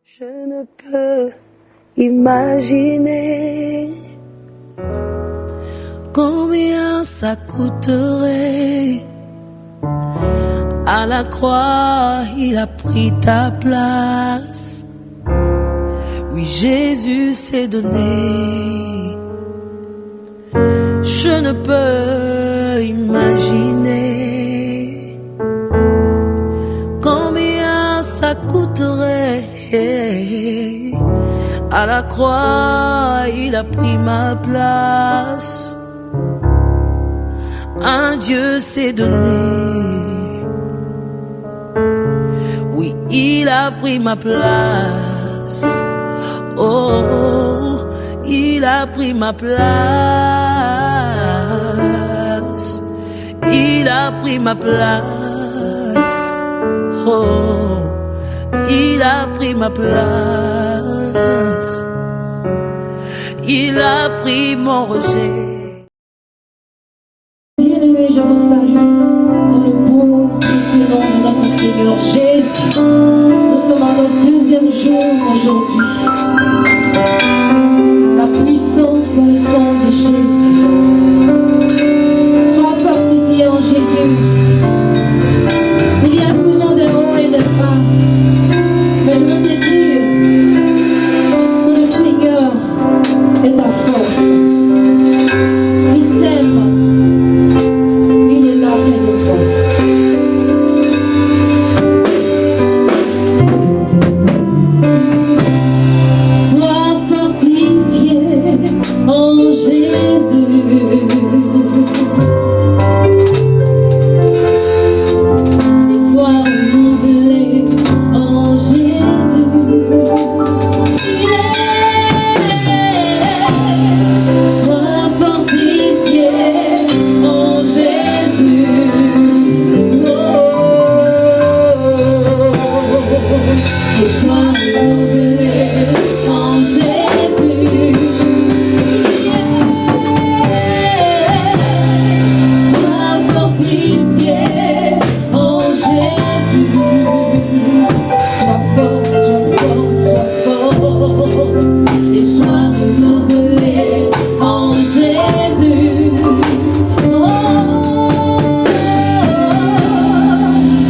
Je ne peux imaginer combien ça coûterait. À la croix, il a pris ta place. Oui, Jésus s'est donné. Je ne peux imaginer combien ça coûterait. À la croix, il a pris ma place. Un Dieu s'est donné. Oui, il a pris ma place. Oh, il a pris ma place. Il a pris ma place. Oh, il a pris ma place. Il a pris mon rejet. Bien-aimés, je vous salue dans le beau précieux nom de notre Seigneur Jésus. Nous sommes à notre deuxième jour aujourd'hui. La puissance dans le sang de Jésus. Sois fortifié en Jésus. Il y a souvent des hauts et des bas. Mais je veux te dire que le Seigneur est ta force. Il t'aime. Il est là près de toi. Sois fortifié en Jésus. Et sois renouvelé en Jésus. Sois fortifié en Jésus. Et sois renouvelé en Jésus. Sois fortifié en Jésus. Sois fort, sois fort. Et sois renouvelé en Jésus.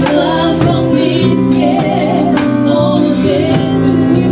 Sois fortifié en Jésus.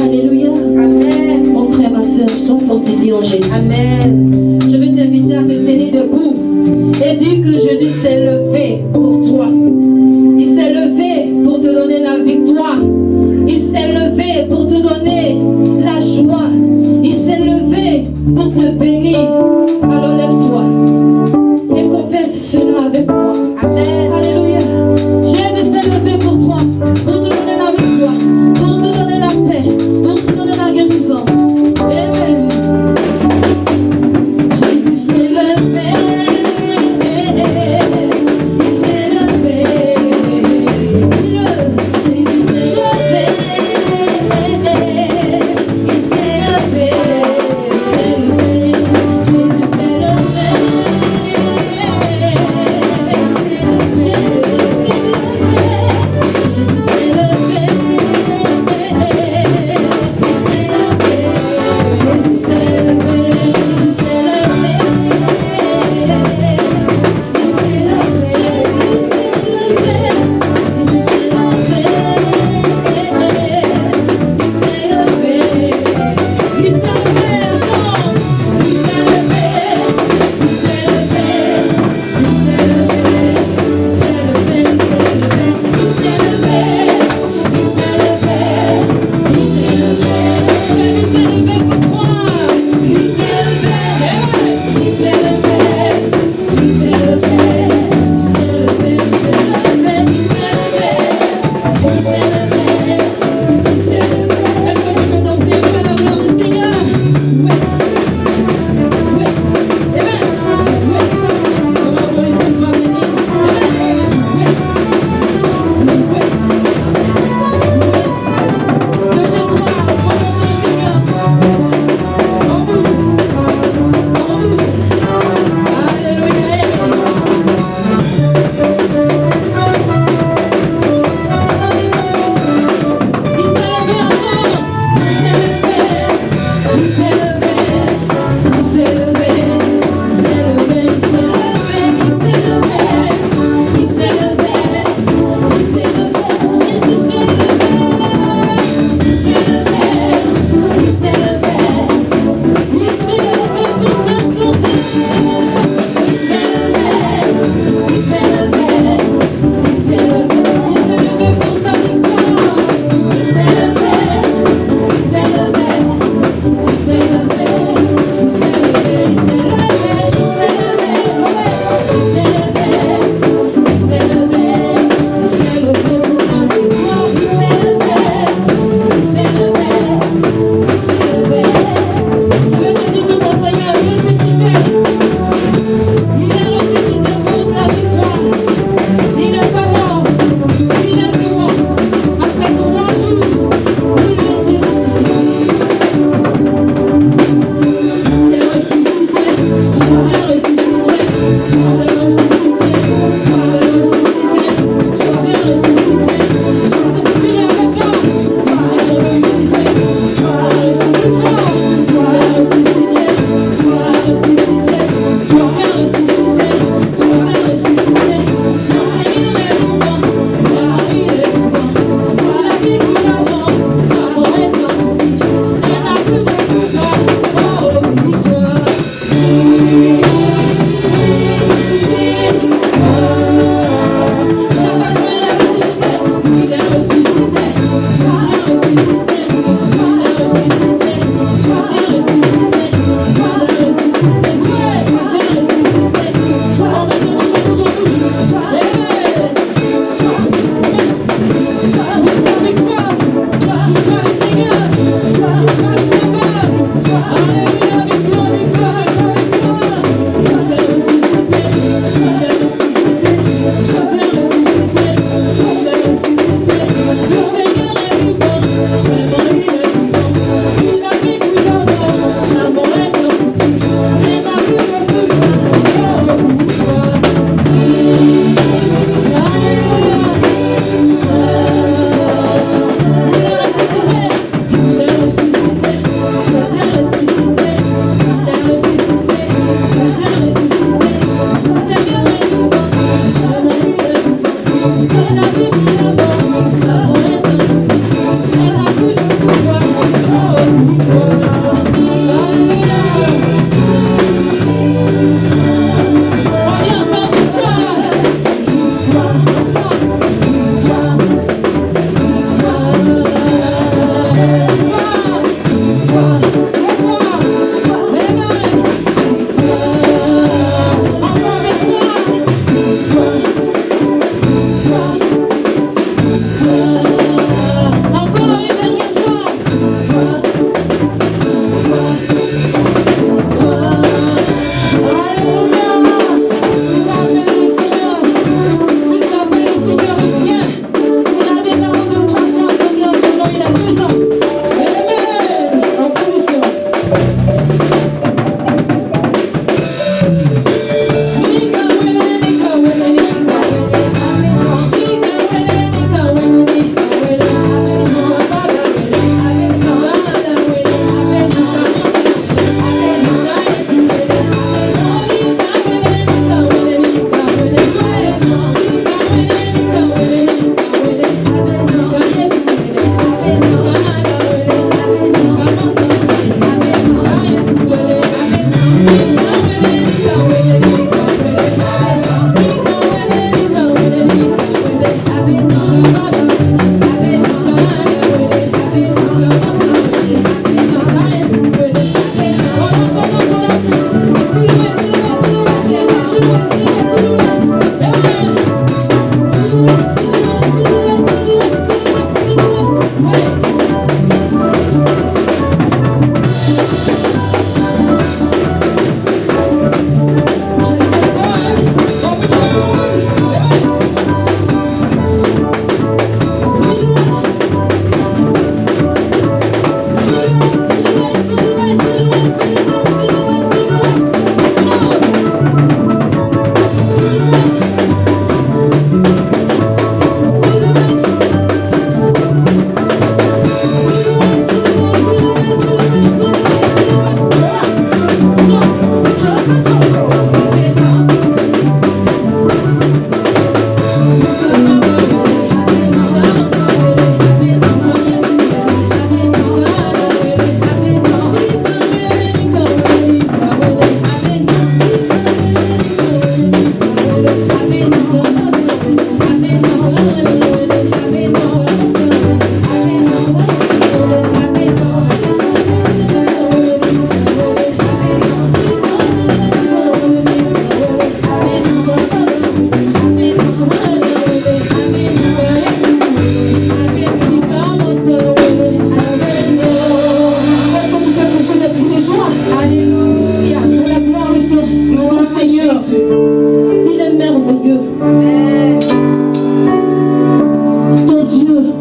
Alléluia. Amen. Mon frère, ma soeur, sois fortifié en Jésus. Amen. Je veux t'inviter à te tenir debout et dire que Jésus s'est levé pour toi. Il s'est levé pour te donner la victoire. Il s'est levé pour te donner la joie. Il s'est levé pour te bénir. Alors lève-toi et confesse cela avec moi. Amen. Alléluia. Jésus s'est levé pour toi, pour te donner la victoire.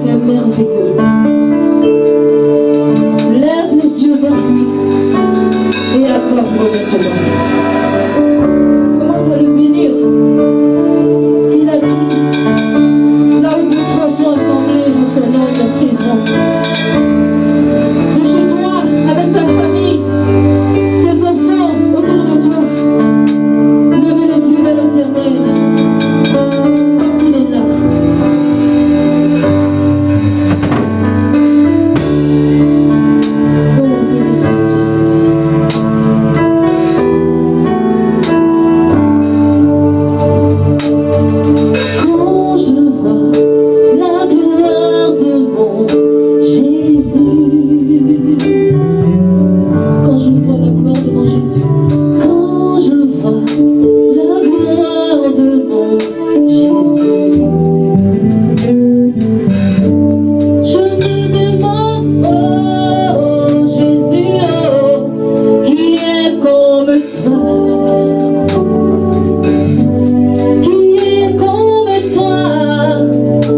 est merveilleux. Lève les yeux vers lui et accorde-moi maintenant. Commence à le bénir. Il a dit, là où nous trois sont assemblés en son nom est présent. De chez toi, avec ta famille, tes enfants autour de toi, levez les yeux vers l'Éternel, parce qu'il est là. Oh, béni sois-tu, quand je vois la gloire de mon Jésus, quand je vois la gloire de mon Jésus, quand je vois la gloire de mon Jésus, je me demande, oh Jésus, oh, qui est comme toi? Qui est comme toi,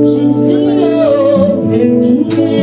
Jésus, oh, qui est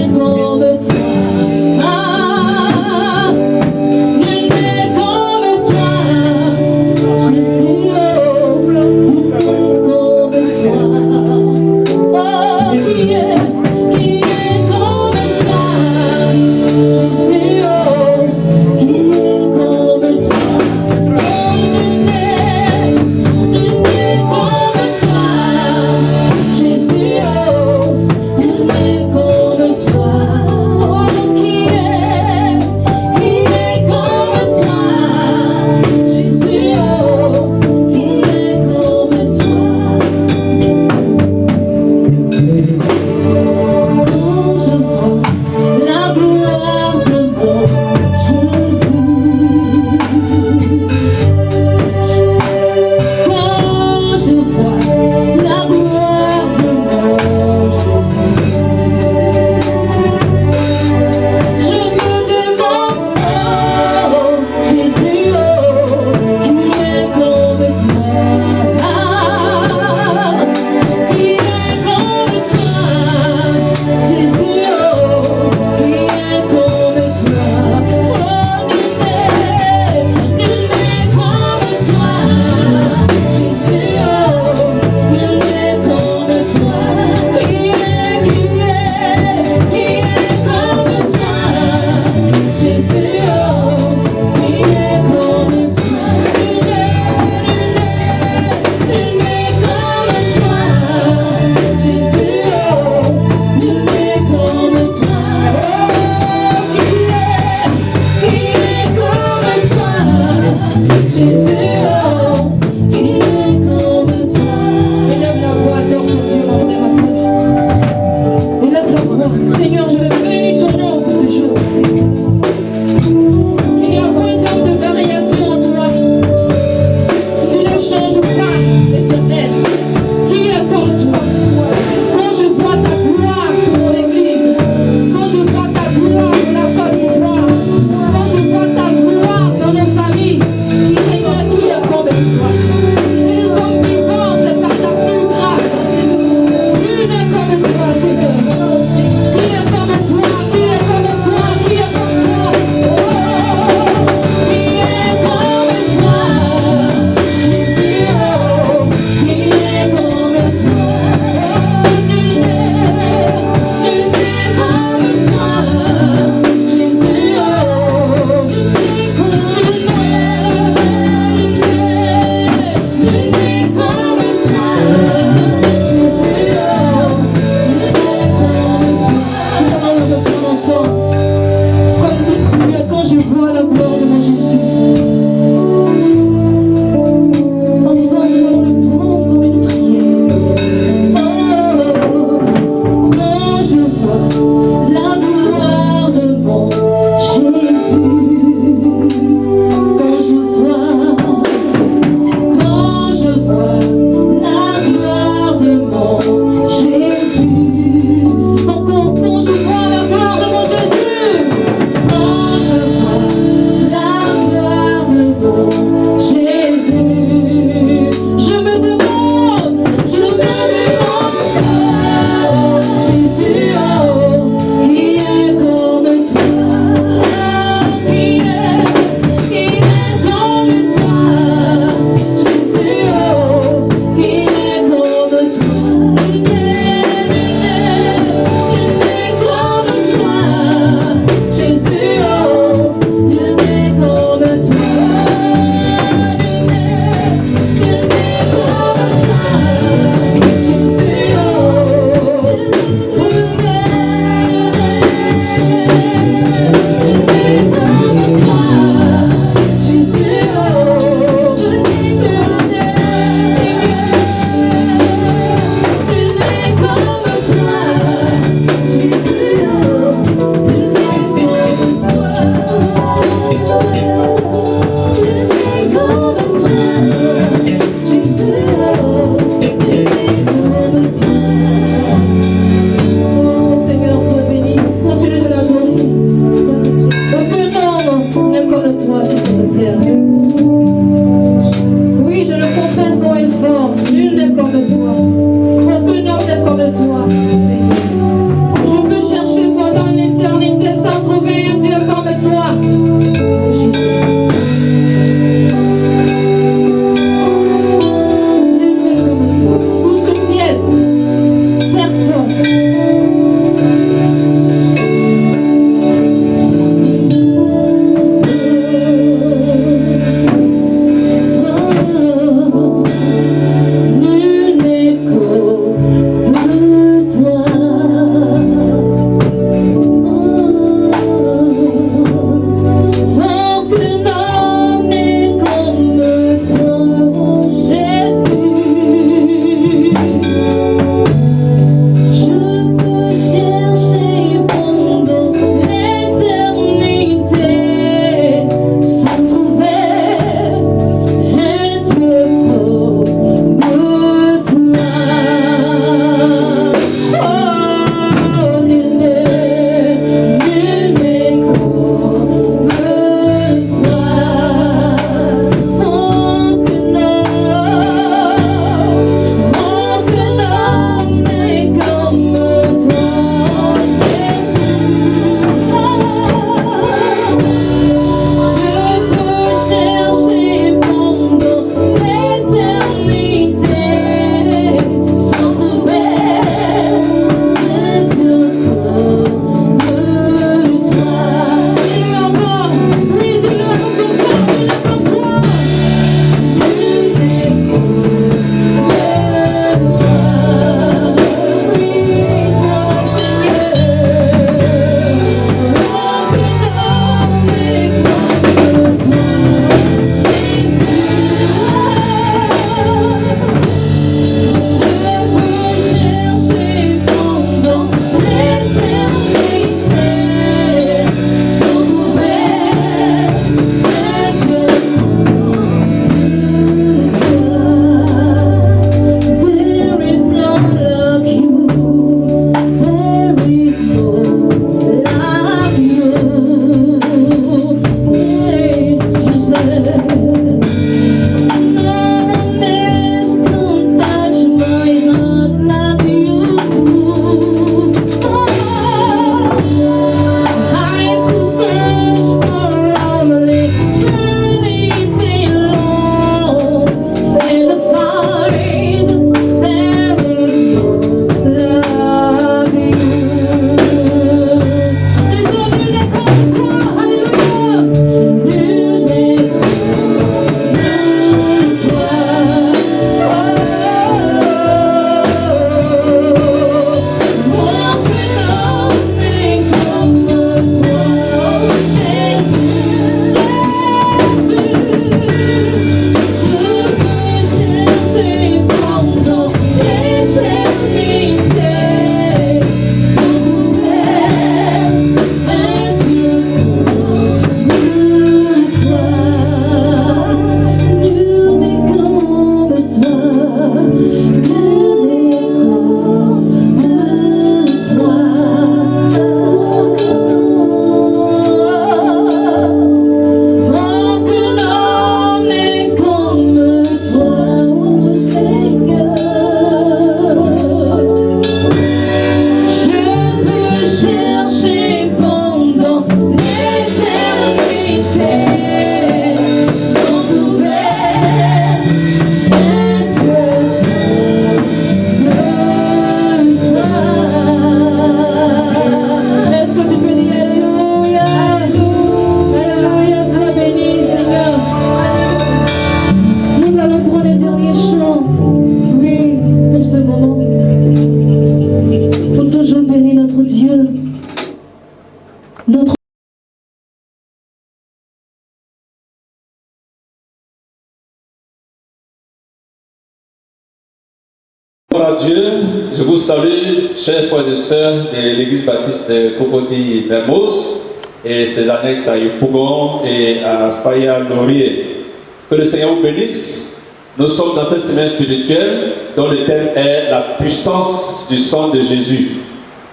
à Dieu, je vous salue, chers frères et sœurs de l'église baptiste de Cocody Mermoz et ses annexes à Yopougon et à Faya Laurier. Que le Seigneur vous bénisse. Nous sommes dans cette semaine spirituelle dont le thème est la puissance du sang de Jésus.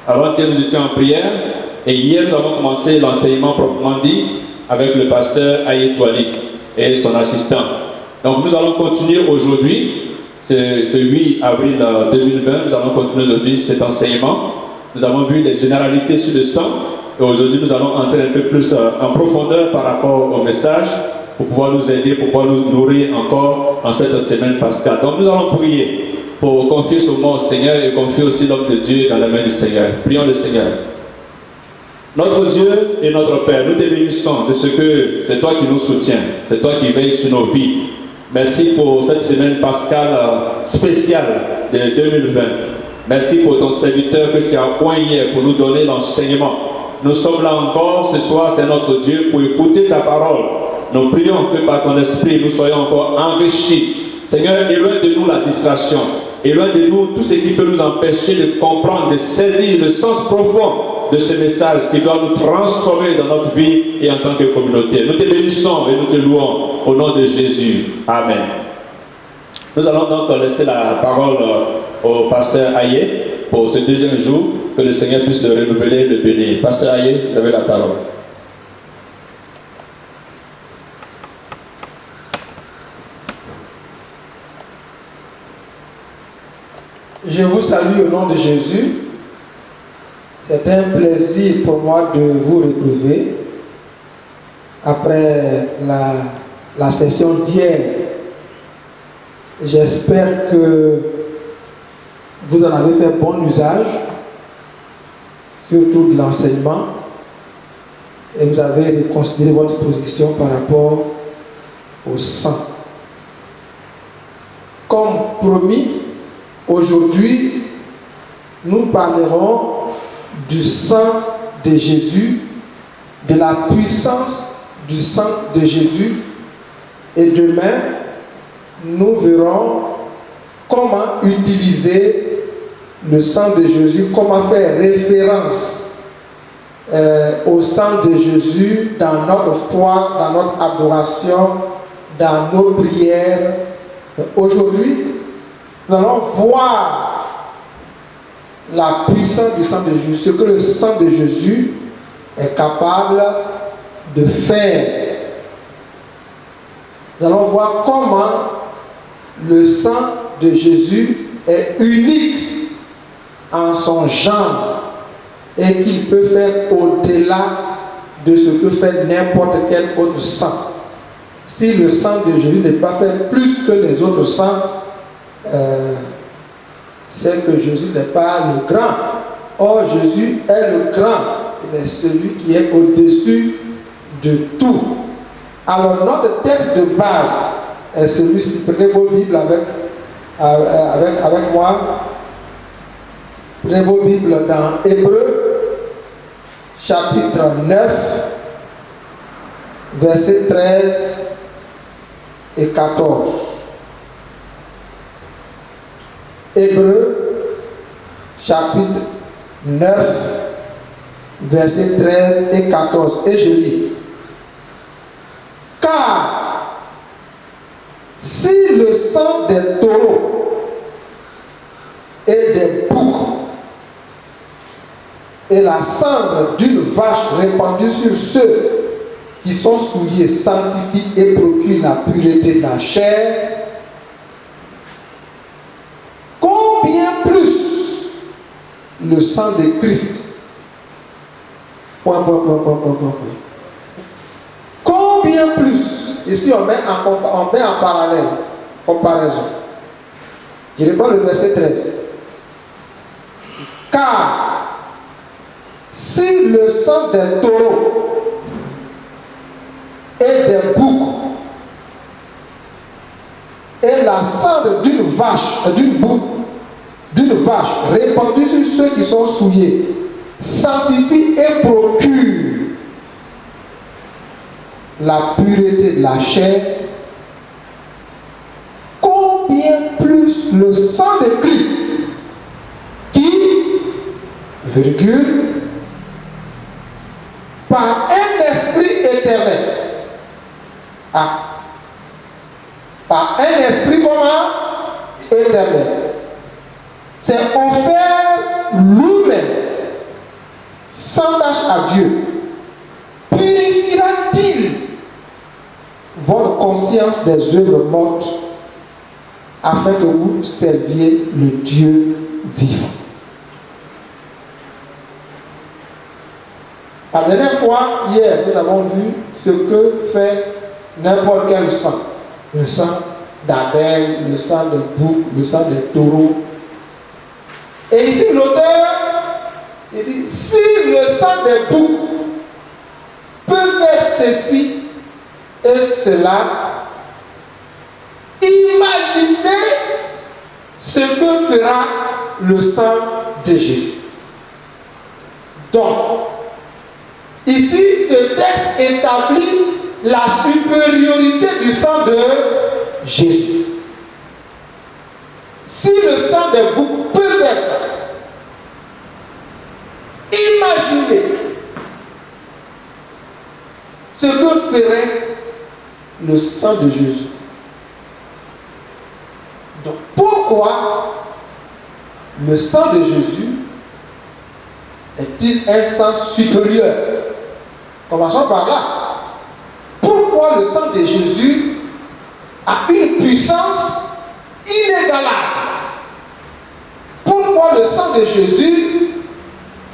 Avant-hier, nous étions en prière et hier, nous avons commencé l'enseignement proprement dit avec le pasteur Ayetouali et son assistant. Donc nous allons continuer aujourd'hui. Ce 8 avril 2020, nous allons continuer aujourd'hui cet enseignement. Nous avons vu les généralités sur le sang et aujourd'hui nous allons entrer un peu plus en profondeur par rapport au message pour pouvoir nous aider, pour pouvoir nous nourrir encore en cette semaine pascale. Donc nous allons prier pour confier ce moment au Seigneur et confier aussi l'homme de Dieu dans la main du Seigneur. Prions le Seigneur. Notre Dieu et notre Père, nous te bénissons de ce que c'est toi qui nous soutiens, c'est toi qui veilles sur nos vies. Merci pour cette semaine pascale spéciale de 2020. Merci pour ton serviteur que tu as point hier pour nous donner l'enseignement. Nous sommes là encore ce soir, c'est notre Dieu, pour écouter ta parole. Nous prions que par ton esprit, nous soyons encore enrichis. Seigneur, éloigne de nous la distraction. Éloigne de nous tout ce qui peut nous empêcher de comprendre, de saisir le sens profond de ce message qui doit nous transformer dans notre vie et en tant que communauté. Nous te bénissons et nous te louons au nom de Jésus. Amen. Nous allons donc laisser la parole au pasteur Aye pour ce deuxième jour, que le Seigneur puisse le renouveler et le bénir. Pasteur Aye, vous avez la parole. Je vous salue au nom de Jésus. C'est un plaisir pour moi de vous retrouver après la session d'hier. J'espère que vous en avez fait bon usage, surtout de l'enseignement, et vous avez reconsidéré votre position par rapport au sang. Comme promis, aujourd'hui, nous parlerons du sang de Jésus, de la puissance du sang de Jésus. Et demain, nous verrons comment utiliser le sang de Jésus, comment faire référence au sang de Jésus dans notre foi, dans notre adoration, dans nos prières. Aujourd'hui, nous allons voir la puissance du sang de Jésus, ce que le sang de Jésus est capable de faire. Nous allons voir comment le sang de Jésus est unique en son genre et qu'il peut faire au-delà de ce que fait n'importe quel autre sang. Si le sang de Jésus n'est pas fait plus que les autres sangs, c'est que Jésus n'est pas le grand. Or, Jésus est le grand. Il est celui qui est au-dessus de tout. Alors, notre texte de base est celui-ci. Prenez vos Bibles avec moi. Prenez vos Bibles dans Hébreux, chapitre 9, versets 13 et 14. Hébreux, chapitre 9, versets 13 et 14. Et je lis. Car si le sang des taureaux et des boucs et la cendre d'une vache répandue sur ceux qui sont souillés sanctifie et procure la pureté de la chair, combien plus le sang de Christ, combien plus, ici on met en parallèle, comparaison. Je reprends le verset 13. Car si le sang des taureaux et des boucs et la cendre d'une vache répandue sur ceux qui sont souillés sanctifie et procure la pureté de la chair, combien plus le sang de Christ, virgule, par un esprit éternel. Ah. Par un esprit comment? Éternel. C'est offert lui-même, sans tâche à Dieu. Purifiera-t-il votre conscience des œuvres mortes afin que vous serviez le Dieu vivant? La dernière fois, hier, nous avons vu ce que fait n'importe quel sang. Le sang d'Abel, le sang de bouc, le sang des taureaux. Et ici, l'auteur, il dit, si le sang des boucs peut faire ceci et cela, imaginez ce que fera le sang de Jésus. Donc, ici, ce texte établit la supériorité du sang de Jésus. Si le sang des boucs peut faire ça, imaginez ce que ferait le sang de Jésus. Donc, pourquoi le sang de Jésus est-il un sang supérieur? Commençons par là. Pourquoi le sang de Jésus a une puissance inégalable? Pourquoi le sang de Jésus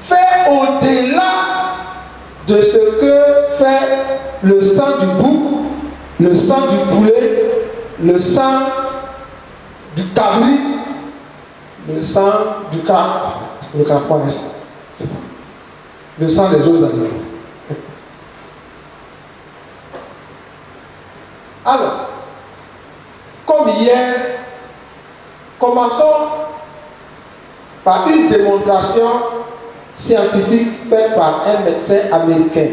fait au-delà de ce que fait le sang du bouc, le sang du poulet, le sang du cabri, le sang du crabe, le crapaud, le sang des autres animaux? Alors, comme hier, commençons par une démonstration scientifique faite par un médecin américain.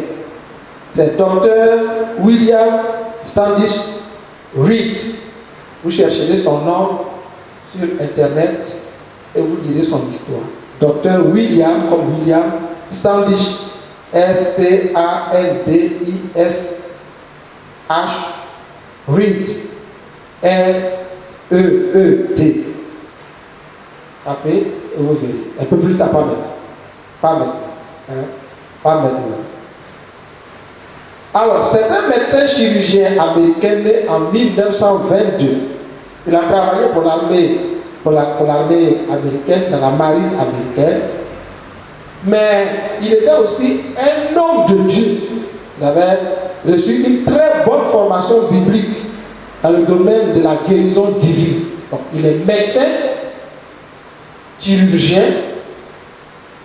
C'est Dr. William Standish Reed. Vous chercherez son nom sur Internet et vous direz son histoire. Dr. William, comme William, Standish, S-T-A-N-D-I-S-H, Reed, R-E-E-D. Tapez et vous verrez. Un peu plus tard, pas maintenant. Pas maintenant. Hein? Pas maintenant. Alors, c'est un médecin chirurgien américain né en 1922. Il a travaillé pour l'armée américaine, dans la marine américaine. Mais il était aussi un homme de Dieu. Il avait reçu une très bonne formation biblique dans le domaine de la guérison divine. Donc, il est médecin, chirurgien,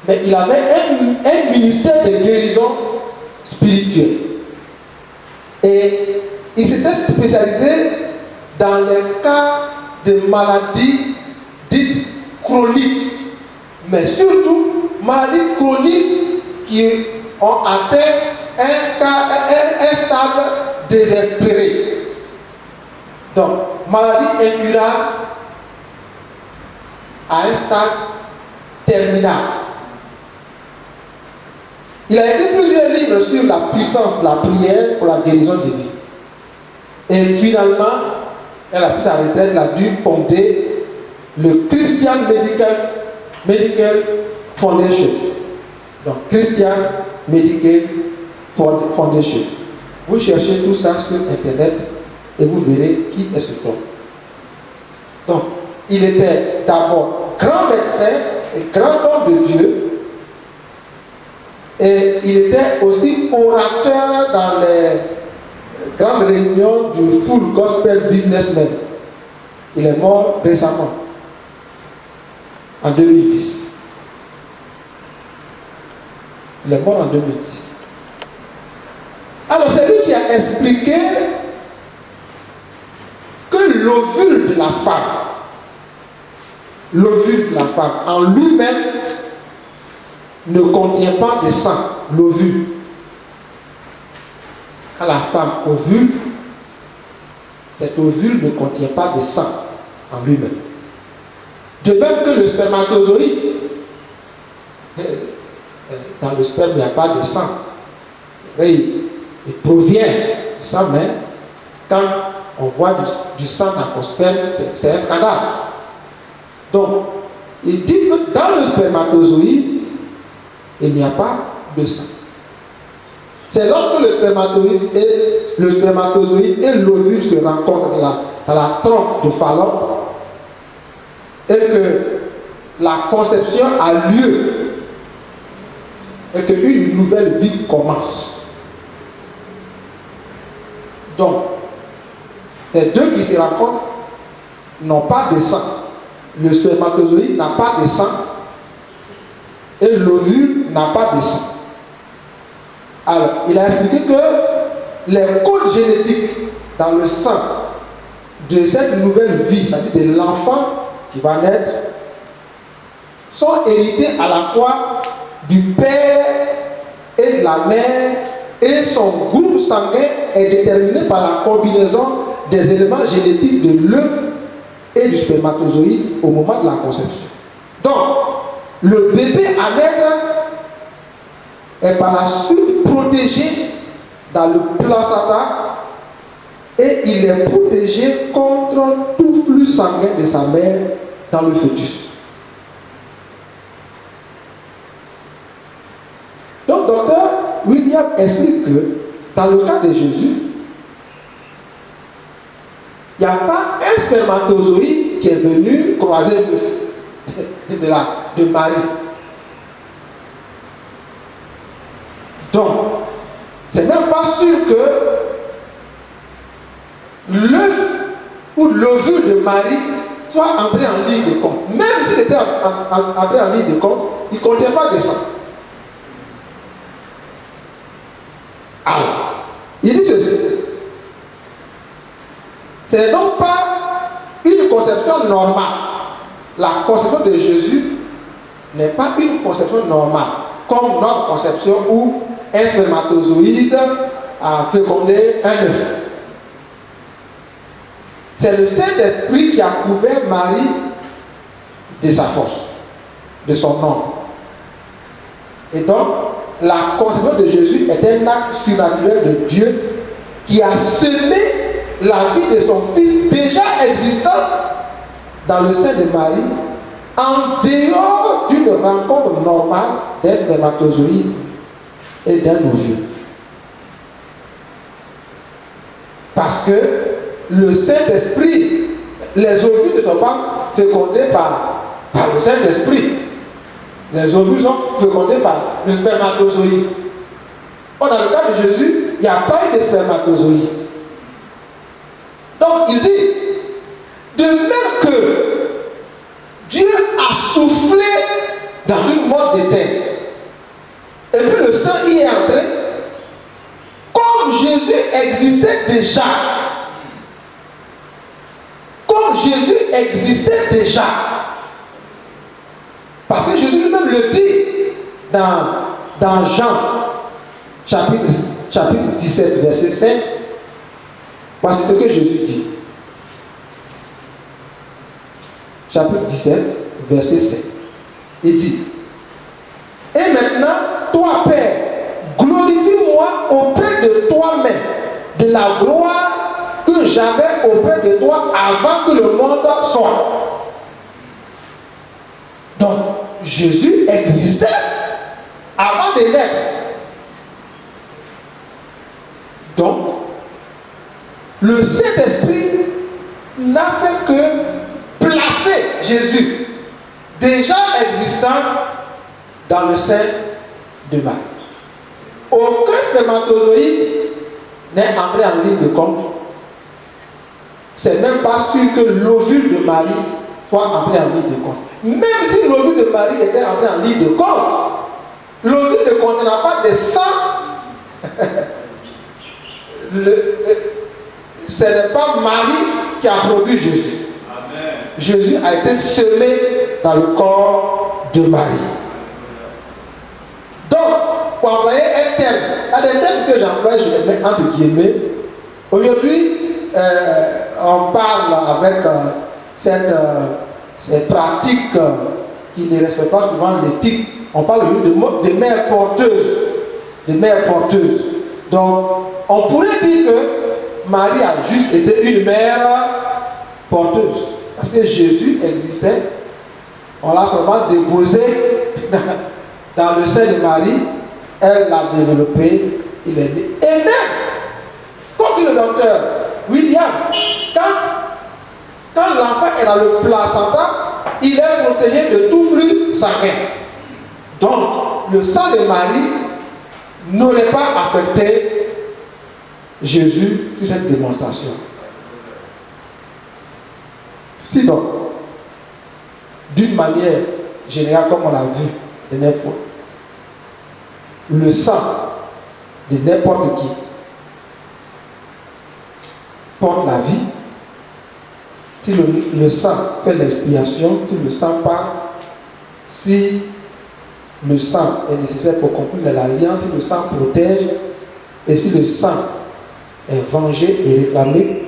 mais il avait un ministère de guérison spirituelle. Et il s'était spécialisé dans les cas de maladies dites chroniques, mais surtout maladies chroniques qui ont atteint un stade désespéré. Donc, maladie incurable à un stade terminal. Il a écrit plusieurs livres sur la puissance de la prière pour la guérison divine. Et finalement, elle a pris sa retraite, elle a dû fonder le Christian Medical Foundation. Donc, Christian Medical Foundation. Vous cherchez tout ça sur Internet et vous verrez qui est ce homme. Donc, il était d'abord grand médecin et grand homme de Dieu. Et il était aussi orateur dans les grandes réunions du Full Gospel Businessman. Il est mort récemment, en 2010. Il est mort en 2010. Alors c'est lui qui a expliqué que l'ovule de la femme en lui-même ne contient pas de sang, l'ovule. Quand la femme ovule, cet ovule ne contient pas de sang en lui-même. De même que le spermatozoïde, dans le sperme, il n'y a pas de sang. Il provient du sang, mais quand on voit du sang dans ton sperme, c'est un scandale. Donc, il dit que dans le spermatozoïde, il n'y a pas de sang. C'est lorsque le spermatozoïde et l'ovule se rencontrent dans la trompe de Phallon et que la conception a lieu et qu'une nouvelle vie commence. Donc, les deux qui se rencontrent n'ont pas de sang. Le spermatozoïde n'a pas de sang et l'ovule n'a pas de sang. Alors, il a expliqué que les codes génétiques dans le sang de cette nouvelle vie, c'est-à-dire de l'enfant qui va naître, sont hérités à la fois du père et de la mère, et son groupe sanguin est déterminé par la combinaison des éléments génétiques de l'œuf et du spermatozoïde au moment de la conception. Donc, le bébé à naître est par la suite protégé dans le placenta et il est protégé contre tout flux sanguin de sa mère dans le fœtus. Donc, docteur William explique que dans le cas de Jésus, il n'y a pas un spermatozoïde qui est venu croiser l'œuf de Marie. Donc, c'est même pas sûr que l'œuf ou l'ovule de Marie soit entré en ligne de compte. Même s'il était entré en ligne de compte, il ne contient pas de sang. Alors, il dit ceci. C'est donc pas une conception normale. La conception de Jésus n'est pas une conception normale, comme notre conception où un spermatozoïde a fécondé un œuf. C'est le Saint-Esprit qui a couvert Marie de sa force, de son nom. Et donc, la conception de Jésus est un acte surnaturel de Dieu qui a semé la vie de son Fils déjà existant dans le sein de Marie, en dehors d'une rencontre normale d'un spermatozoïde et d'un ovule. Parce que le Saint-Esprit, les ovules ne sont pas fécondés par le Saint-Esprit. Les ovules sont fécondés par le spermatozoïde. Or, dans le cas de Jésus, il n'y a pas eu de spermatozoïde. Donc, il dit, de même que Dieu a soufflé dans une motte de terre, et puis le sang y est entré, comme Jésus existait déjà, parce que Jésus lui-même le dit dans Jean, chapitre 17, verset 5, voici ce que Jésus dit. Chapitre 17, verset 5. Il dit, et maintenant, toi, Père, glorifie-moi auprès de toi-même de la gloire que j'avais auprès de toi avant que le monde soit. Donc, Jésus existait avant de naître. Donc, le Saint-Esprit n'a fait que placer Jésus, déjà existant, dans le sein de Marie. Aucun spermatozoïde n'est entré en ligne de compte. C'est même pas sûr que l'ovule de Marie soit entré en ligne de compte. Même si l'ovule de Marie était entré en ligne de compte, l'ovule ne contiendra pas de sang. Ce n'est pas Marie qui a produit Jésus. Amen. Jésus a été semé dans le corps de Marie. Donc, pour employer un terme, il y a des termes que j'emploie, je les mets entre guillemets. Aujourd'hui, on parle avec cette pratique qui ne respecte pas souvent l'éthique On parle de mères porteuses. De mères porteuses. Donc, on pourrait dire que Marie a juste été une mère porteuse. Parce que Jésus existait. On l'a seulement déposé dans le sein de Marie. Elle l'a développé. Il est né. Et même, comme dit le docteur William, quand l'enfant est dans le placenta, il est protégé de tout flux sanguin. Donc, le sang de Marie n'aurait pas affecté Jésus sur cette démonstration. Sinon, d'une manière générale, comme on l'a vu de 9 fois, le sang de n'importe qui porte la vie. Si le sang fait l'expiation, si le sang part, si le sang est nécessaire pour conclure l'alliance, si le sang protège, et si le sang est vengé et réclamé,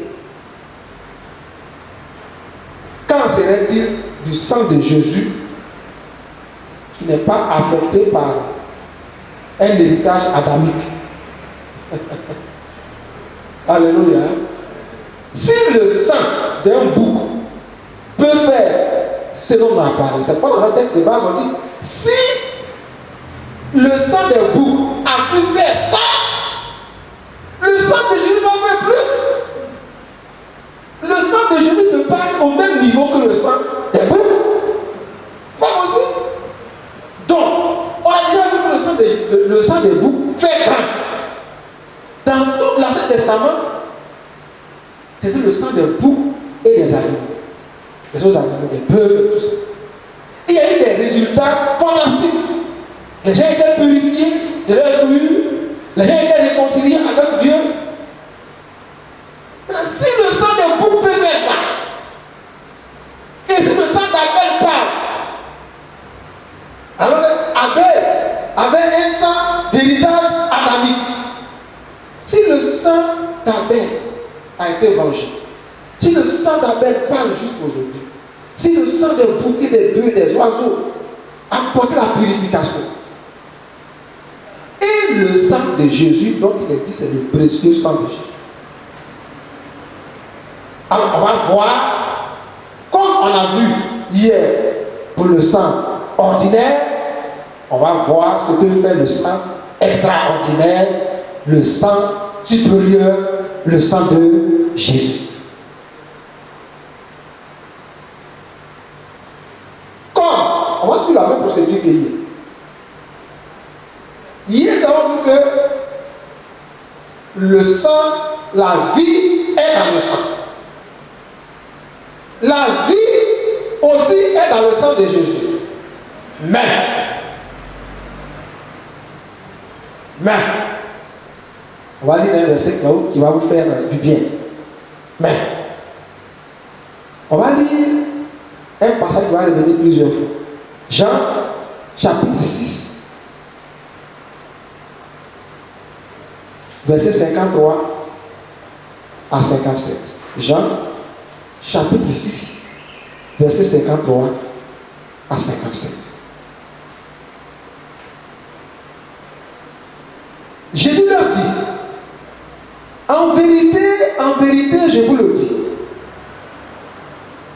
qu'en serait-il du sang de Jésus qui n'est pas affecté par un héritage adamique? Alléluia. Si le sang d'un bouc peut faire ce dont on a parlé, c'est pas dans le texte de base, on dit si le sang d'un bouc a pu faire ça, le sang de Jésus va faire plus. Le sang de Jésus ne peut pas être au même niveau que le sang des boucs. Pas possible. Donc, on a déjà vu que le sang des boucs fait craindre. Dans tout l'Ancien Testament, c'était le sang des boucs et des animaux. Les autres animaux, des bœufs, tout ça. Il y a eu des résultats fantastiques. Les gens étaient purifiés de leurs souillures. Les gens étaient réconciliés avec Dieu. Maintenant, si le sang des boucs peut faire ça, et si le sang d'Abel parle, alors Abel avait un sang d'héritage adamique. Si le sang d'Abel a été vengé, si le sang d'Abel parle jusqu'aujourd'hui, si le sang des boucs et des bœufs et des oiseaux a apporté la purification, et le sang de Jésus, dont il est dit c'est le précieux sang de Jésus. Alors on va voir, comme on a vu hier pour le sang ordinaire, on va voir ce que fait le sang extraordinaire, le sang supérieur, le sang de Jésus. Comme, on va suivre la même procédure que hier. Hier, nous avons vu que le sang, la vie est dans le sang. La vie aussi est dans le sang de Jésus. Mais, on va lire un verset qui va vous faire du bien. Mais, on va lire un passage qui va revenir plusieurs fois. Jean, chapitre 6, verset 53 à 57. Jean, chapitre 6, verset 53 à 57. Jésus leur dit, en vérité, je vous le dis,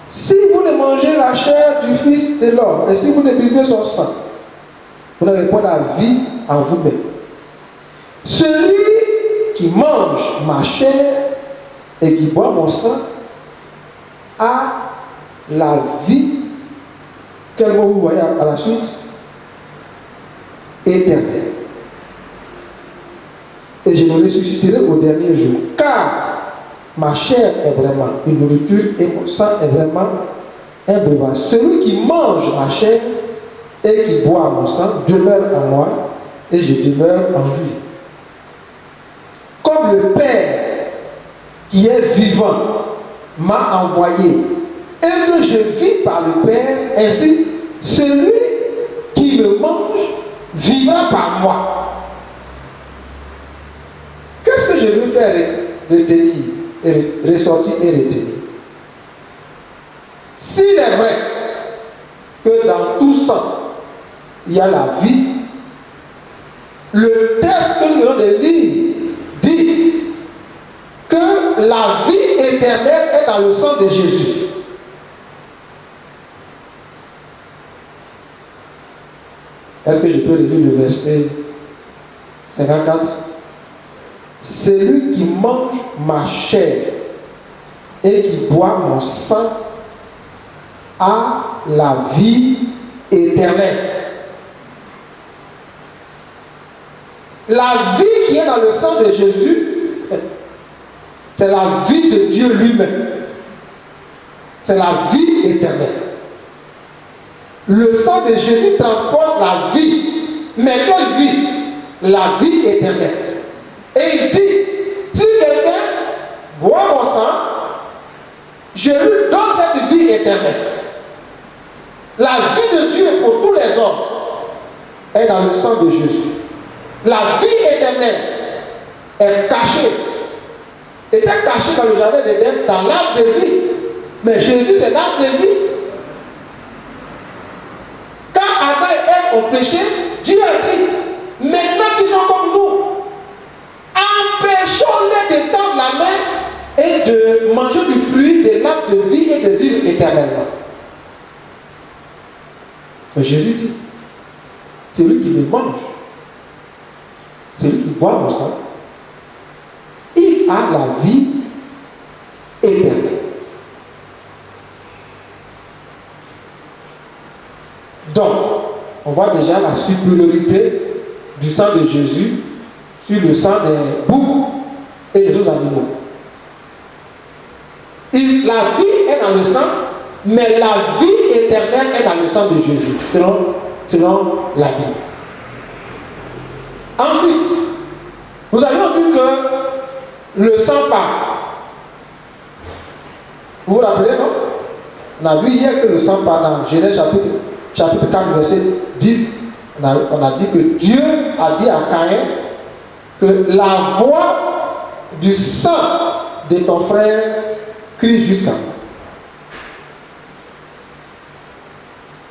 si vous ne mangez la chair du Fils de l'homme et si vous ne buvez son sang, vous n'avez pas la vie en vous-même. Celui qui mange ma chair et qui boit mon sang a la vie. Quel mot vous voyez à la suite? Éternelle. Et je me ressusciterai au dernier jour. Car ma chair est vraiment une nourriture et mon sang est vraiment un breuvage. Celui qui mange ma chair et qui boit mon sang demeure en moi et je demeure en lui. Comme le Père qui est vivant m'a envoyé et que je vis par le Père, ainsi celui qui me mange vivra par moi. Qu'est-ce que je veux faire retenir, ressortir et retenir? S'il est vrai que dans tout sang, il y a la vie. Le texte que nous venons de lire dit que la vie éternelle est dans le sang de Jésus. Est-ce que je peux relire le verset 54? Celui qui mange ma chair et qui boit mon sang a la vie éternelle. La vie qui est dans le sang de Jésus, c'est la vie de Dieu lui-même. C'est la vie éternelle. Le sang de Jésus transporte la vie. Mais quelle vie? La vie éternelle. Et il dit, si quelqu'un boit mon sang, je lui donne cette vie éternelle. La vie de Dieu pour tous les hommes est dans le sang de Jésus. La vie éternelle est cachée, était cachée dans le jardin d'Éden, dans l'arbre de vie. Mais Jésus, c'est l'arbre de vie. Quand Adam et Ève ont péché, Dieu a dit, maintenant qu'ils sont comme nous, empêchons-les de tendre la main et de manger du fruit de l'arbre de vie et de vivre éternellement. Mais Jésus dit, celui qui me mange, celui qui boit mon sang, il a la vie éternelle. Donc, on voit déjà la supériorité du sang de Jésus sur le sang des boucs et des autres animaux. La vie est dans le sang, mais la vie éternelle est dans le sang de Jésus, selon la Bible. Ensuite, nous avons vu que le sang part. Vous vous rappelez, non? On a vu hier que le sang part dans Genèse chapitre 4, verset 10. On a dit que Dieu a dit à Caïn que la voix du sang de ton frère crie jusqu'à moi.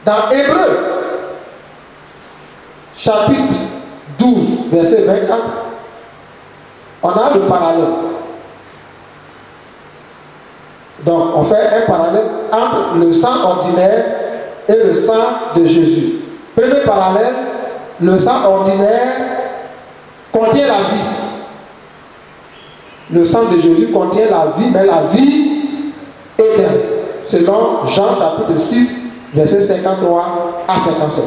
Dans Hébreux, chapitre 12, verset 24, on a le parallèle. Donc, on fait un parallèle entre le sang ordinaire et le sang de Jésus. Premier parallèle, le sang ordinaire contient la vie. Le sang de Jésus contient la vie, mais la vie éternelle. Selon Jean chapitre 6, verset 53 à 57.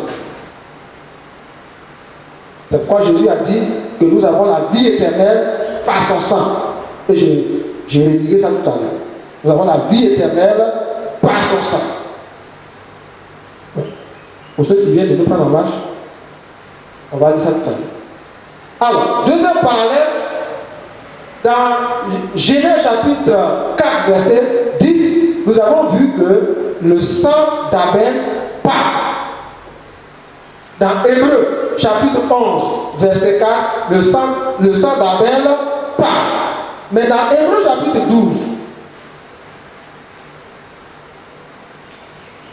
C'est pourquoi Jésus a dit que nous avons la vie éternelle par son sang. Et j'ai rédigé ça tout à l'heure. Nous avons la vie éternelle par son sang. Pour ceux qui viennent de nous prendre en marche, on va dire ça tout à l'heure. Alors, deuxième parallèle, dans Genèse chapitre 4, verset 10, nous avons vu que le sang d'Abel part. Dans Hébreux chapitre 11, verset 4, le sang d'Abel part. Mais dans Hébreux chapitre 12,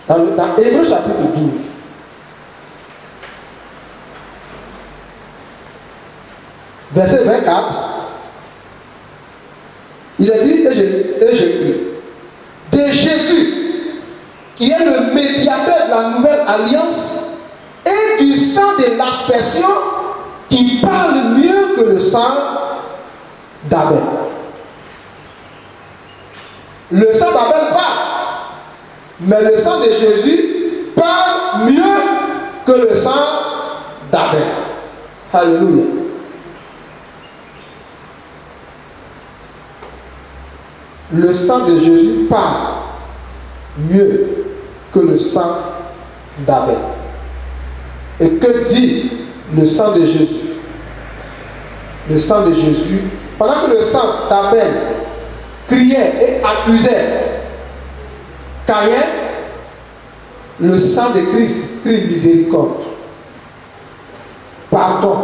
dans Hébreux chapitre 12, verset 24, il est dit, et j'écris, de Jésus, qui est le médiateur de la nouvelle alliance, et du sang de l'aspersion, qui parle mieux que le sang d'Abel. Le sang d'Abel parle, mais le sang de Jésus parle mieux que le sang d'Abel. Alléluia. Le sang de Jésus parle mieux que le sang d'Abel. Et que dit le sang de Jésus? Le sang de Jésus, pendant que le sang d'Abel criait et accusait Caïn, le sang de Christ crie miséricorde, pardon,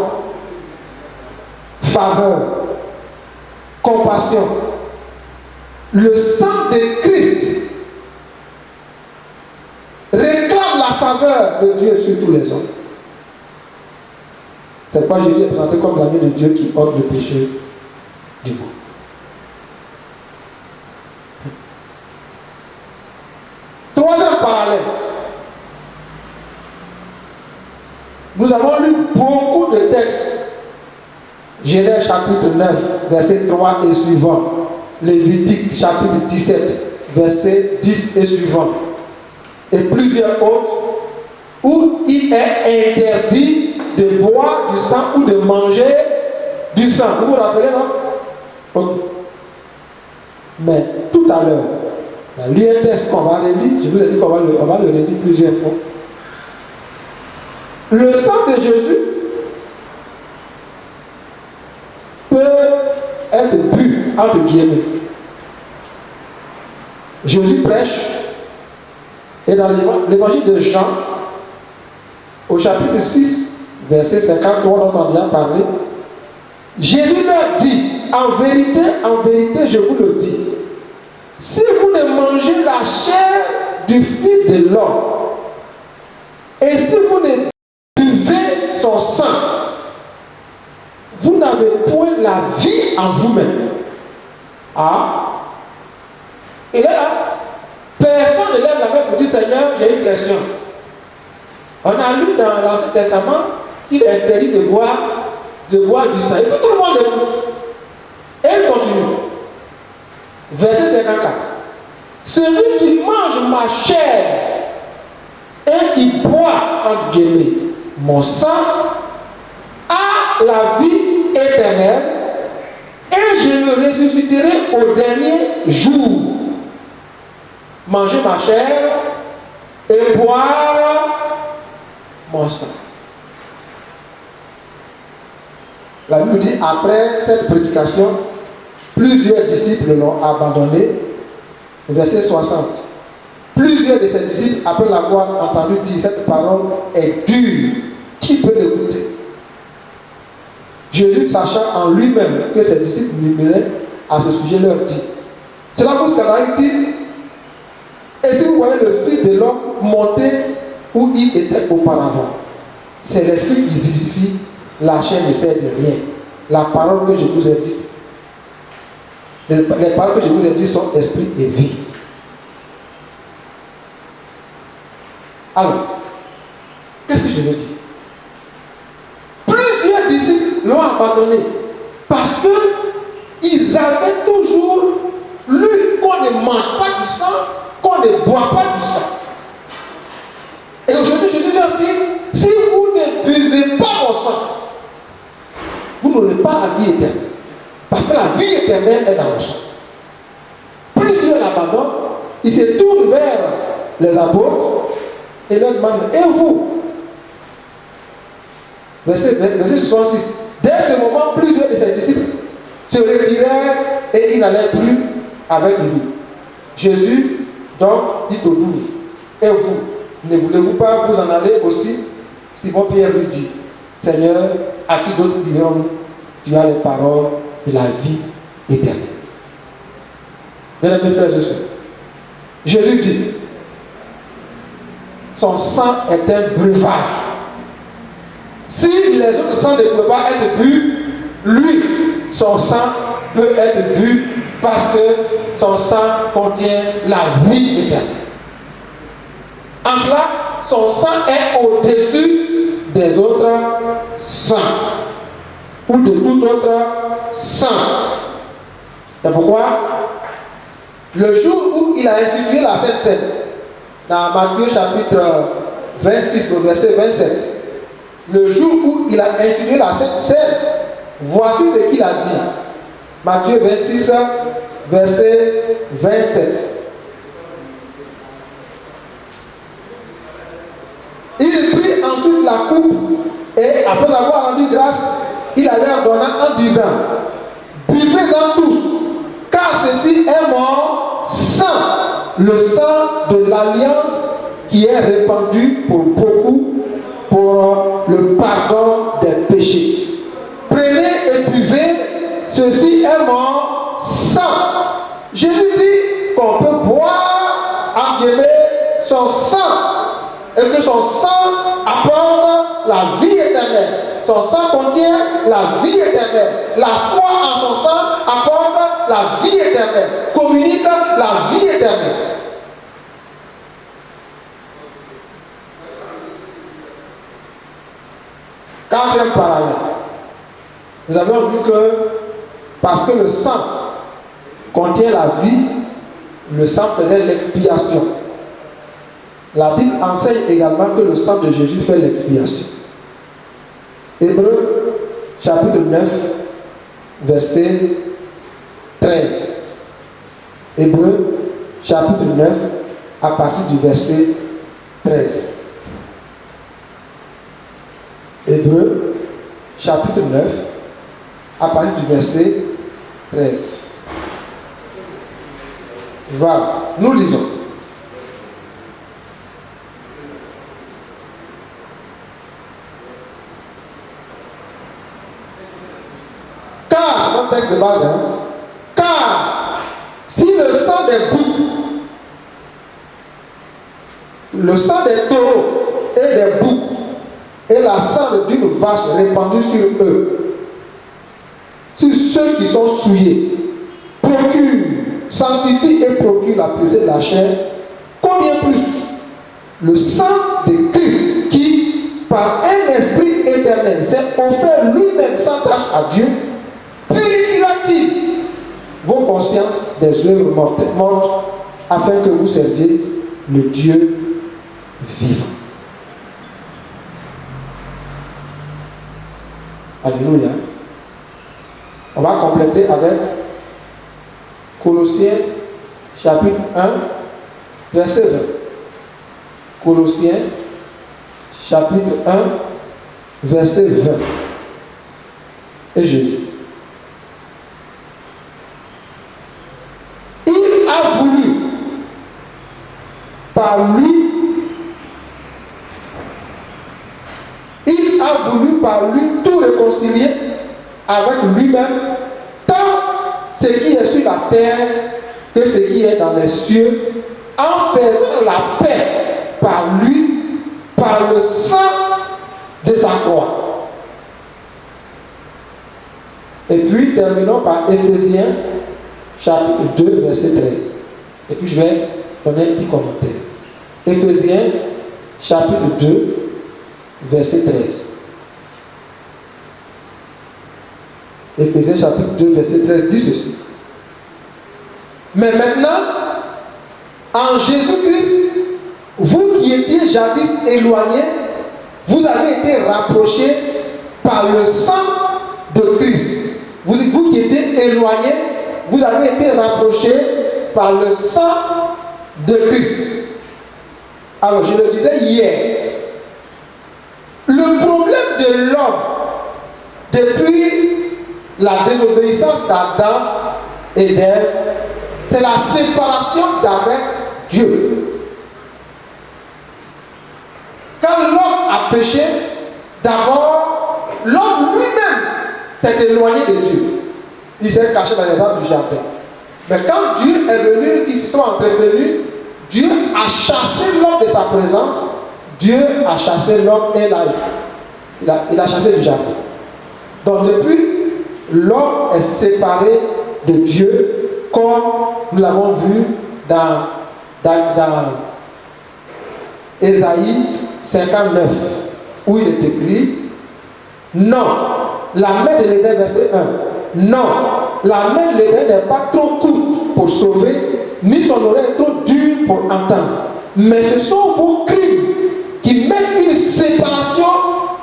faveur, compassion. Le sang de Christ réclame la faveur de Dieu sur tous les hommes. C'est pourquoi Jésus est présenté comme l'agneau de Dieu qui ôte le péché du monde. Troisième parallèle. Nous avons lu beaucoup de textes. Genèse chapitre 9, verset 3 et suivant. Lévitique chapitre 17, verset 10 et suivant. Et plusieurs autres où il est interdit de boire du sang ou de manger du sang. Vous vous rappelez, non? Ok. Mais tout à l'heure, on a lu un texte qu'on va relire. Je vous ai dit qu'on va le relire plusieurs fois. Le sang de Jésus peut être bu entre guillemets. Jésus prêche, et dans l'évangile de Jean, au chapitre 6, verset 53, dont on a déjà parlé, Jésus leur dit, en vérité, je vous le dis, si vous ne mangez la chair du Fils de l'homme, et si vous ne buvez son sang, vous n'avez point la vie en vous-même. Ah. Et là, personne ne lève la main pour dire, Seigneur, j'ai une question. On a lu dans l'Ancien Testament qu'il est interdit de boire du sang. Et puis tout le monde écoute. Et il continue. Verset 54. Celui qui mange ma chair et qui boit, entre guillemets, mon sang, a la vie éternelle, et je le ressusciterai au dernier jour. Manger ma chair et boire mon sang. La Bible dit, après cette prédication, plusieurs disciples l'ont abandonné. Verset 60. Plusieurs de ses disciples, après l'avoir entendu dire, cette parole est dure. Qui peut l'écouter? Jésus, sachant en lui-même que ses disciples murmuraient à ce sujet, leur dit, cela vous scandalise-t-il? Et si vous voyez le Fils de l'homme monter où il était auparavant, c'est l'esprit qui vivifie, la chair ne sert de rien. La parole que je vous ai dit, les paroles que je vous ai dit sont esprit et vie. Alors, qu'est-ce que je veux dire? Plusieurs disciples l'ont abandonné parce qu'ils avaient toujours lu qu'on ne mange pas du sang, qu'on ne boit pas du sang. Et aujourd'hui, Jésus leur dit, si vous ne buvez pas mon sang, vous n'aurez pas la vie éternelle. Parce que la vie éternelle est dans mon sang. Plusieurs l'abandonnent, ils se tournent vers les apôtres et leur demandent, et vous? Verset 66. Dès ce moment, plusieurs de ses disciples se retirèrent et ils n'allaient plus avec lui. Jésus donc dit aux 12, et vous, ne voulez-vous pas vous en aller aussi? Simon Pierre lui dit, Seigneur, à qui d'autre irons-nous? Tu as les paroles de la vie éternelle. Bien-aimés frères et sœurs, Jésus dit, son sang est un breuvage. Si les autres sangs ne peuvent pas être bu, lui, son sang peut être bu parce que son sang contient la vie éternelle. En cela, son sang est au-dessus des autres sangs ou de tout autre sang. C'est pourquoi le jour où il a institué la Sainte Seine, dans Matthieu chapitre 26, au verset 27, le jour où il a institué la Sainte Seine, voici ce qu'il a dit. Matthieu 26, verset 27. Il prit ensuite la coupe et après avoir rendu grâce, il a leur donné en disant, buvez-en tous, car ceci est mon sang, le sang de l'alliance qui est répandu pour beaucoup pour le pardon des péchés. Prenez et buvez, ceci est mon sang. Jésus dit qu'on peut boire, entre guillemets, son sang, et que son sang apporte la vie éternelle. Son sang contient la vie éternelle. La foi en son sang apporte la vie éternelle, communique la vie éternelle. Quatrième parallèle. Nous avons vu que parce que le sang contient la vie, le sang faisait l'expiation. La Bible enseigne également que le sang de Jésus fait l'expiation. Hébreux chapitre 9, verset 13. Hébreux chapitre 9, à partir du verset 13. Hébreux chapitre 9, à partir du verset 13. Voilà, nous lisons. Car, c'est un texte de base, hein? Car si le sang des boucs, le sang des taureaux et des boucs et la cendre d'une vache répandue sur eux, sur ceux qui sont souillés, sanctifie et procure la pureté de la chair, combien plus le sang de Christ qui, par un esprit éternel, s'est offert lui-même sans tâche à Dieu, purifiera-t-il vos consciences des œuvres mortes afin que vous serviez le Dieu vivant. Alléluia. On va compléter avec Colossiens chapitre 1, verset 20. Colossiens chapitre 1, verset 20. Et je dis, il a voulu par lui tout réconcilier avec lui-même, tant ce qui est sur la terre que ce qui est dans les cieux, en faisant la paix par lui, par le sang de sa croix. Et puis terminons par Éphésiens chapitre 2 verset 13. Et puis je vais donner un petit commentaire. Éphésiens chapitre 2 verset 13. Éphésiens chapitre 2 verset 13 dit ceci. Mais maintenant, en Jésus-Christ, vous qui étiez jadis éloignés, vous avez été rapprochés par le sang de Christ. Vous qui étiez éloignés, vous avez été rapprochés par le sang de Christ. Alors, je le disais hier, le problème de l'homme, depuis la désobéissance d'Adam et d'Ève, c'est la séparation d'avec Dieu. Quand l'homme a péché, d'abord, l'homme lui-même s'est éloigné de Dieu. Il s'est caché dans les arbres du jardin. Mais quand Dieu est venu, qu'ils se sont entretenus, Dieu a chassé l'homme de sa présence. Dieu a chassé l'homme et il a chassé du jardin. Donc depuis, l'homme est séparé de Dieu, comme nous l'avons vu dans Ésaïe 59, où il est écrit, non, la main de l'Éternel, verset 1, non, la main de l'Éternel n'est pas trop courte pour sauver, ni son oreille trop dure pour entendre. Mais ce sont vos crimes qui mettent une séparation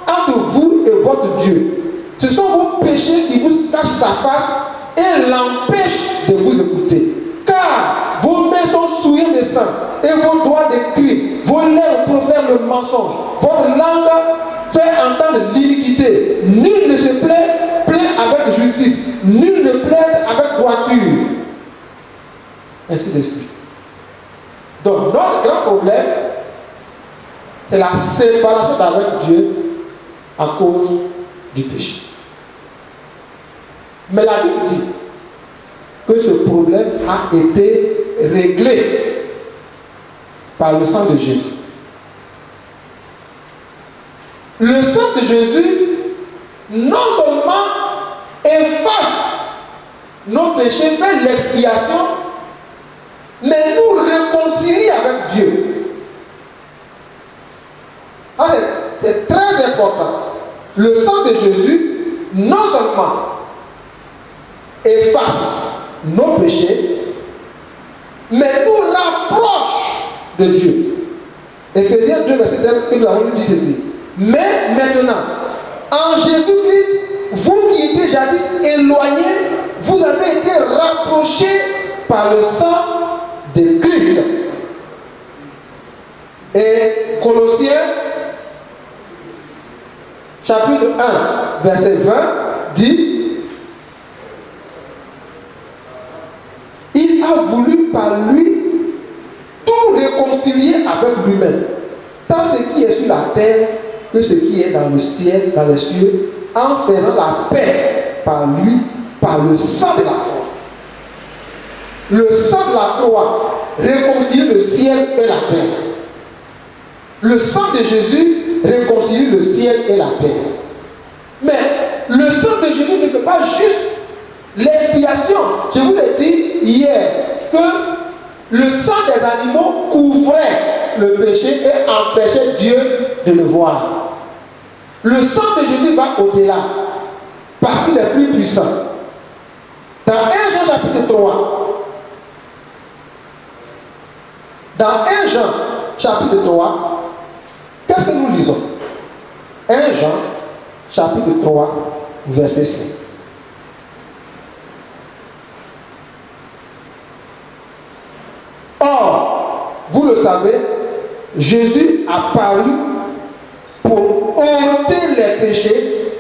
entre vous et votre Dieu. Ce sont vos péchés qui vous cachent sa face et l'empêchent de vous écouter. Car vos mains sont souillées de sang et vos doigts de crime, vos lèvres profèrent le mensonge, votre langue fait entendre l'iniquité. Nul ne se plaint avec justice, nul ne plaide avec droiture. Ainsi de suite. Donc notre grand problème, c'est la séparation d'avec Dieu à cause du péché. Mais la Bible dit que ce problème a été réglé par le sang de Jésus. Le sang de Jésus non seulement efface nos péchés, fait l'expiation, mais nous réconcilie avec Dieu. Ah, c'est très important. Le sang de Jésus, non seulement efface nos péchés, mais nous rapproche de Dieu. Éphésiens 2, verset 9, que nous avons lu, dit ceci. Mais maintenant, en Jésus-Christ, vous qui étiez jadis éloignés, vous avez été rapprochés par le sang de Christ. Et Colossiens, chapitre 1, verset 20, dit: il a voulu par lui tout réconcilier avec lui-même, tant ce qui est sur la terre que ce qui est dans le ciel, dans les cieux, en faisant la paix par lui, par le sang de la croix. Le sang de la croix réconcilie le ciel et la terre. Le sang de Jésus réconcilie le ciel et la terre. Mais le sang de Jésus ne fait pas juste l'expiation. Je vous ai dit hier que le sang des animaux couvrait le péché et empêchait Dieu de le voir. Le sang de Jésus va au-delà parce qu'il est plus puissant. Dans 1 Jean chapitre 3, dans 1 Jean chapitre 3, qu'est-ce que nous lisons? 1 Jean chapitre 3, verset 5. Or, vous le savez, Jésus a paru pour ôter les péchés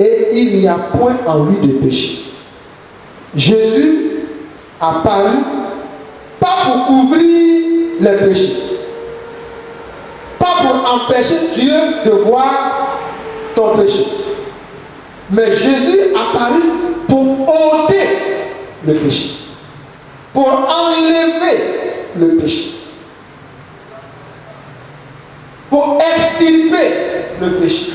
et il n'y a point en lui de péché. Jésus a paru pas pour couvrir les péchés, pas pour empêcher Dieu de voir ton péché, mais Jésus a paru pour ôter le péché, pour enlever le péché, pour extirper le péché,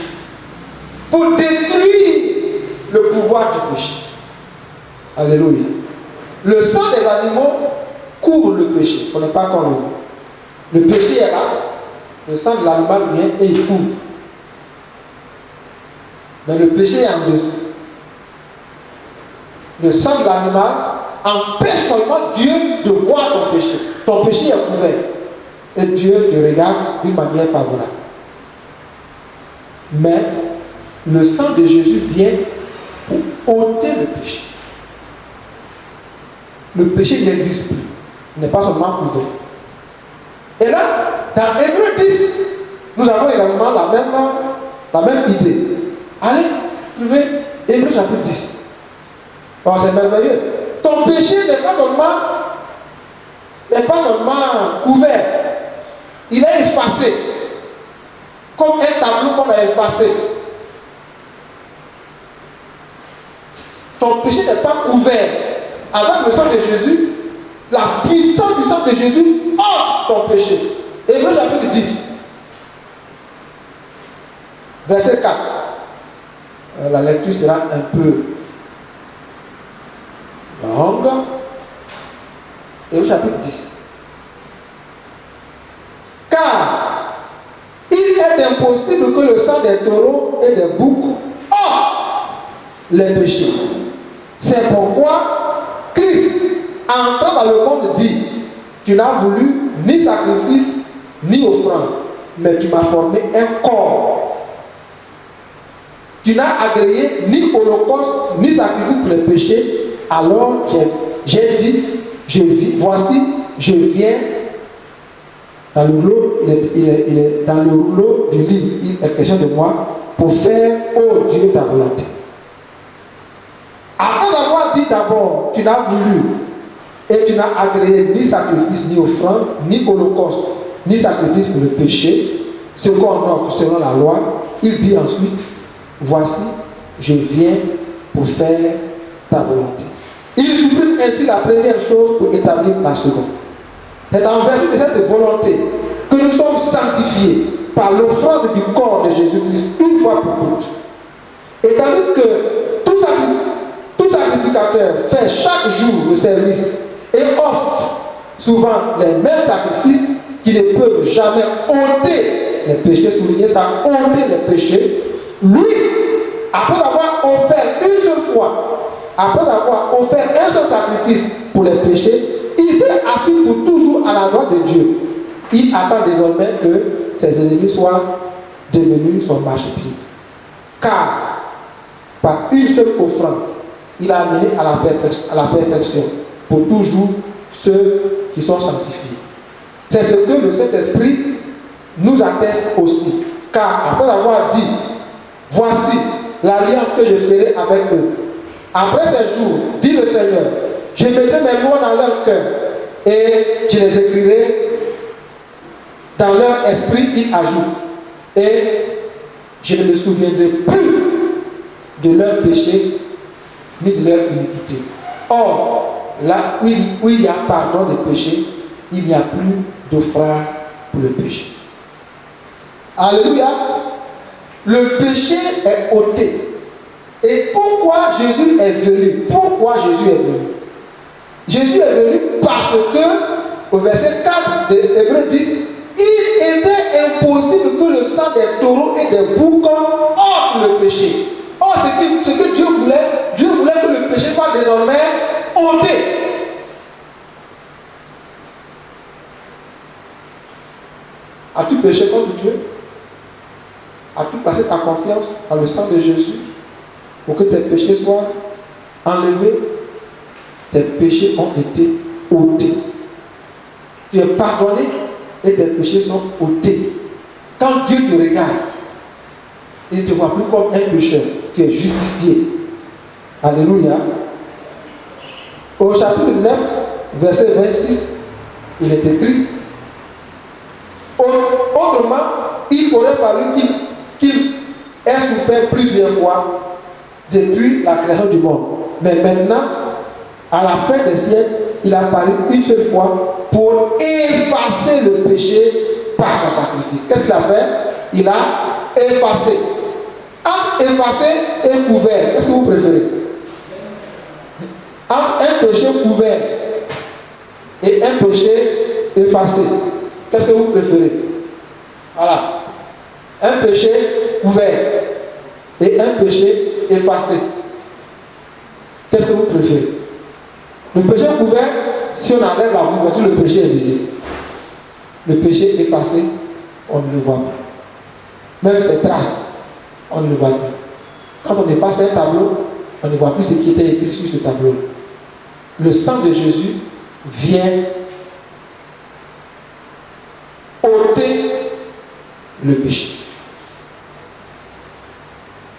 pour détruire le pouvoir du péché. Alléluia. Le sang des animaux couvre le péché. On n'est pas comme le péché est là, le sang de l'animal vient et il couvre. Mais le péché est en dessous. Le sang de l'animal empêche seulement Dieu de voir ton péché. Ton péché est couvert. Et Dieu te regarde d'une manière favorable. Mais le sang de Jésus vient pour ôter le péché. Le péché n'existe plus. Il n'est pas seulement couvert. Et là, dans Hébreux 10, nous avons également la même idée. Allez, trouvez Hébreux chapitre 10. Oh, c'est merveilleux. Ton péché n'est pas seulement couvert. Il est effacé. Comme un tableau qu'on a effacé. Ton péché n'est pas couvert. Avec le sang de Jésus, la puissance du sang de Jésus ôte ton péché. Hébreux chapitre 10. Verset 4. La lecture sera un peu longue. Hébreux chapitre 10. Car il est impossible que le sang des taureaux et des boucs ôte les péchés. C'est pourquoi Christ, entrant dans le monde, dit: tu n'as voulu ni sacrifice ni offrande, mais tu m'as formé un corps. Tu n'as agréé ni holocauste ni sacrifice pour les péchés. Alors j'ai dit: voici, je viens. Dans le rouleau, il est dans le rouleau du livre, il est question de moi pour faire, ô Dieu, ta volonté. Après avoir dit d'abord: tu n'as voulu et tu n'as agréé ni sacrifice, ni offrande, ni holocauste, ni sacrifice pour le péché, ce qu'on offre selon la loi, il dit ensuite: voici, je viens pour faire ta volonté. Il supprime ainsi la première chose pour établir la seconde. C'est en vertu de cette volonté que nous sommes sanctifiés par l'offrande du corps de Jésus-Christ une fois pour toutes. Et tandis que tout sacrificateur fait chaque jour le service et offre souvent les mêmes sacrifices qui ne peuvent jamais ôter les péchés, souligner ça, ôter les péchés, lui, après avoir offert une seule fois, après avoir offert un seul sacrifice pour les péchés, il s'est assis pour toujours à la droite de Dieu. Il attend désormais que ses ennemis soient devenus son marchepied. Car, par une seule offrande, il a amené à la perfection pour toujours ceux qui sont sanctifiés. C'est ce que le Saint-Esprit nous atteste aussi. Car après avoir dit, voici l'alliance que je ferai avec eux. Après ces jours, dit le Seigneur, je mettrai mes lois dans leur cœur et je les écrirai dans leur esprit, il ajoute. Et je ne me souviendrai plus de leur péché ni de leur iniquité. Or, là où il y a pardon des péchés, il n'y a plus d'offrande pour le péché. Alléluia. Le péché est ôté. Et pourquoi Jésus est venu? Pourquoi Jésus est venu? Jésus est venu parce que, au verset 4 de Hébreux 10, il était impossible que le sang des taureaux et des boucs ôte le péché. Or, ce que Dieu voulait que le péché soit désormais ôté. As-tu péché contre Dieu? As-tu placé ta confiance dans le sang de Jésus pour que tes péchés soient enlevés? Tes péchés ont été ôtés. Tu es pardonné et tes péchés sont ôtés. Quand Dieu te regarde, il ne te voit plus comme un pécheur. Tu es justifié. Alléluia. Au chapitre 9, verset 26, il est écrit: autrement, il aurait fallu qu'il ait souffert plusieurs fois depuis la création du monde. Mais maintenant, à la fin des siècles, il a paru une seule fois pour effacer le péché par son sacrifice. Qu'est-ce qu'il a fait? Il a effacé. Entre effacé et couvert, qu'est-ce que vous préférez? Entre un péché couvert et un péché effacé, qu'est-ce que vous préférez? Voilà. Un péché couvert et un péché effacé. Qu'est-ce que vous préférez? Le péché couvert, si on enlève la couverture, le péché est visible. Le péché effacé, on ne le voit pas. Même ses traces, on ne le voit plus. Quand on efface un tableau, on ne voit plus ce qui était écrit sur ce tableau. Le sang de Jésus vient ôter le péché.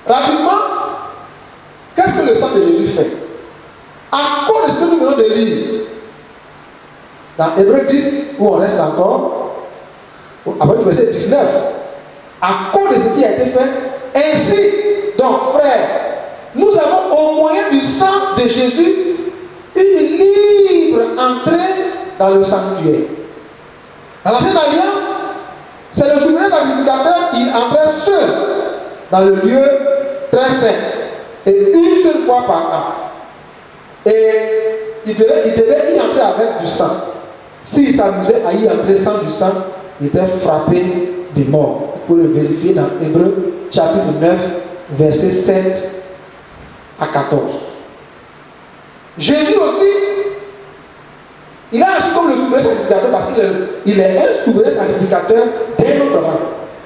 Rapidement, qu'est-ce que le sang de Jésus fait? À cause de ce que nous venons de lire, dans Hébreux 10, où on reste encore, après le verset 19, à cause de ce qui a été fait, ainsi, donc frères, nous avons au moyen du sang de Jésus une libre entrée dans le sanctuaire. Dans l'ancienne alliance, c'est le souverain sacrificateur qui entrait seul dans le lieu très saint, et une seule fois par an. Et il devait y entrer avec du sang. S'il s'amusait à y entrer sans du sang, il était frappé de mort. Vous pouvez le vérifier dans Hébreux chapitre 9, versets 7 à 14. Jésus aussi, il a agi comme le souverain sacrificateur parce qu'il est un souverain sacrificateur d'un autre rang.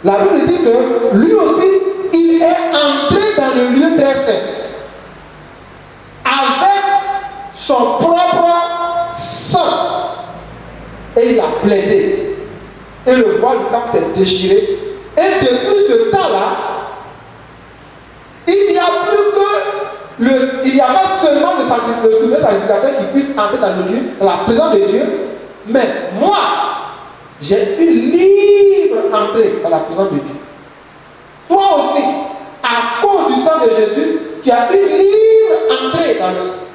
La Bible dit que lui aussi, il est entré dans le lieu très saint avec son propre sang, et il a plaidé, et le voile du temple s'est déchiré, et depuis ce temps-là, il n'y a pas seulement le souverain sacrificateur qui puisse entrer dans le lieu, dans la présence de Dieu, mais moi, j'ai une libre entrée dans la présence de Dieu. Toi aussi, à cause du sang de Jésus, tu as une libre entrée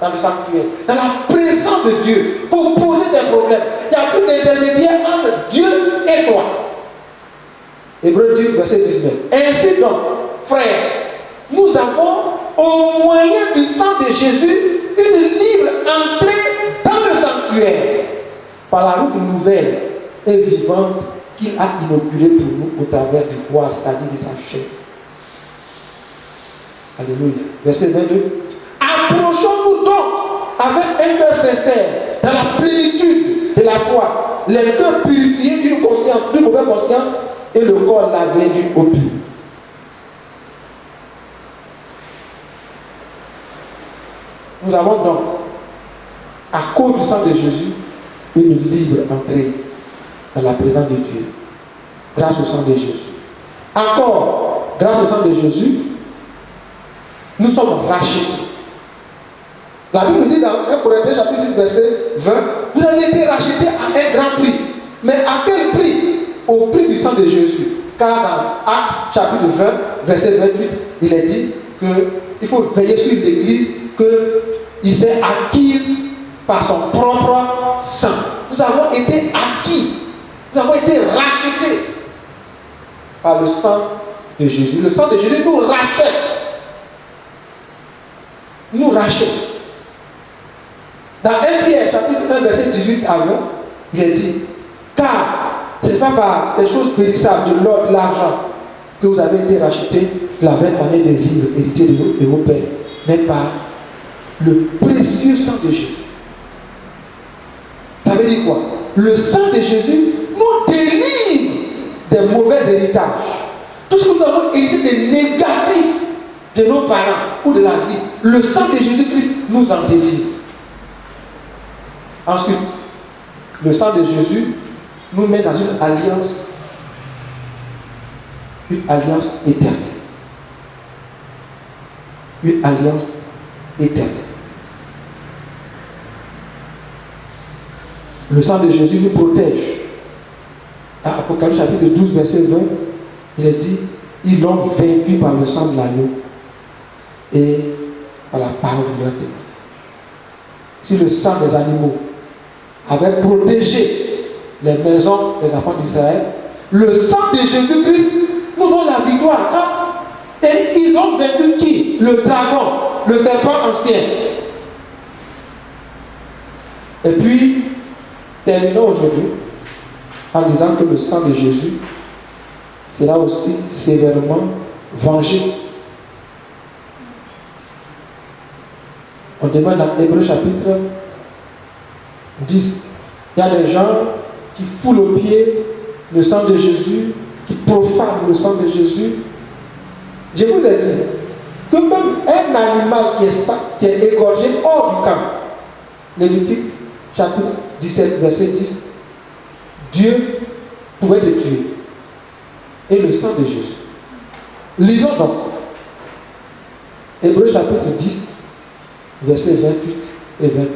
dans le sanctuaire, dans la présence de Dieu, pour poser tes problèmes. Il n'y a plus d'intermédiaire entre Dieu et toi. Hébreux 10, verset 19. Ainsi donc, frères, nous avons, au moyen du sang de Jésus, une libre entrée dans le sanctuaire par la route nouvelle et vivante qu'il a inaugurée pour nous au travers du voile, c'est-à-dire de sa chair. Alléluia. Verset 22. Approchons-nous donc avec un cœur sincère, dans la plénitude de la foi, les cœurs purifiés d'une mauvaise conscience et le corps lavé d'une eau pure. Nous avons donc, à cause du sang de Jésus, une libre entrée dans la présence de Dieu, grâce au sang de Jésus. Encore, grâce au sang de Jésus, nous sommes rachetés. La Bible dit dans 1 Corinthiens chapitre 6 verset 20, vous avez été rachetés à un grand prix. Mais à quel prix? Au prix du sang de Jésus. Car dans Actes chapitre 20 verset 28, il est dit qu'il faut veiller sur l'Église qu'il s'est acquise par son propre sang. Nous avons été acquis. Nous avons été rachetés par le sang de Jésus. Le sang de Jésus nous rachète. Nous rachète. Dans 1 Pierre chapitre 1 verset 18 à 20, il est dit, car ce n'est pas par des choses périssables de l'or, de l'argent que vous avez été rachetés de la vaine manière de vivre héritée de vos pères, mais par le précieux sang de Jésus. Ça veut dire quoi? Le sang de Jésus nous délivre des mauvais héritages. Tout ce que nous avons hérité des négatifs de nos parents ou de la vie, le sang de Jésus-Christ nous en délivre. Ensuite, le sang de Jésus nous met dans une alliance éternelle. Une alliance éternelle. Le sang de Jésus nous protège. À Apocalypse chapitre 12, verset 20, il est dit, ils l'ont vaincu par le sang de l'agneau et par la parole de leur témoignage. Si le sang des animaux avait protégé les maisons des enfants d'Israël, le sang de Jésus-Christ nous donne la victoire. Et ils ont vaincu qui? Le dragon, le serpent ancien. Et puis, terminons aujourd'hui en disant que le sang de Jésus sera aussi sévèrement vengé. On demande dans Hébreux chapitre 10. Il y a des gens qui foulent aux pieds le sang de Jésus, qui profanent le sang de Jésus. Je vous ai dit que même un animal qui est égorgé hors du camp, Lévitique chapitre 17, verset 10, Dieu pouvait te tuer. Et le sang de Jésus. Lisons donc Hébreux chapitre 10, versets 28 et 29.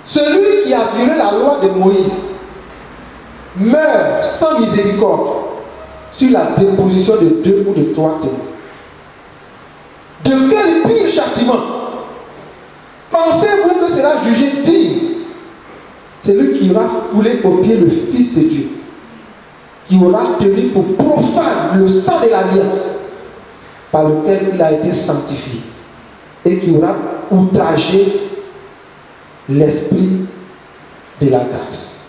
Celui qui a violé la loi de Moïse meurt sans miséricorde sur la déposition de 2 ou de 3 témoins. De quel pire châtiment pensez-vous que sera jugé digne celui qui aura foulé au pied le Fils de Dieu, qui aura tenu pour profane le sang de l'alliance par lequel il a été sanctifié et qui aura outragé l'esprit de la grâce.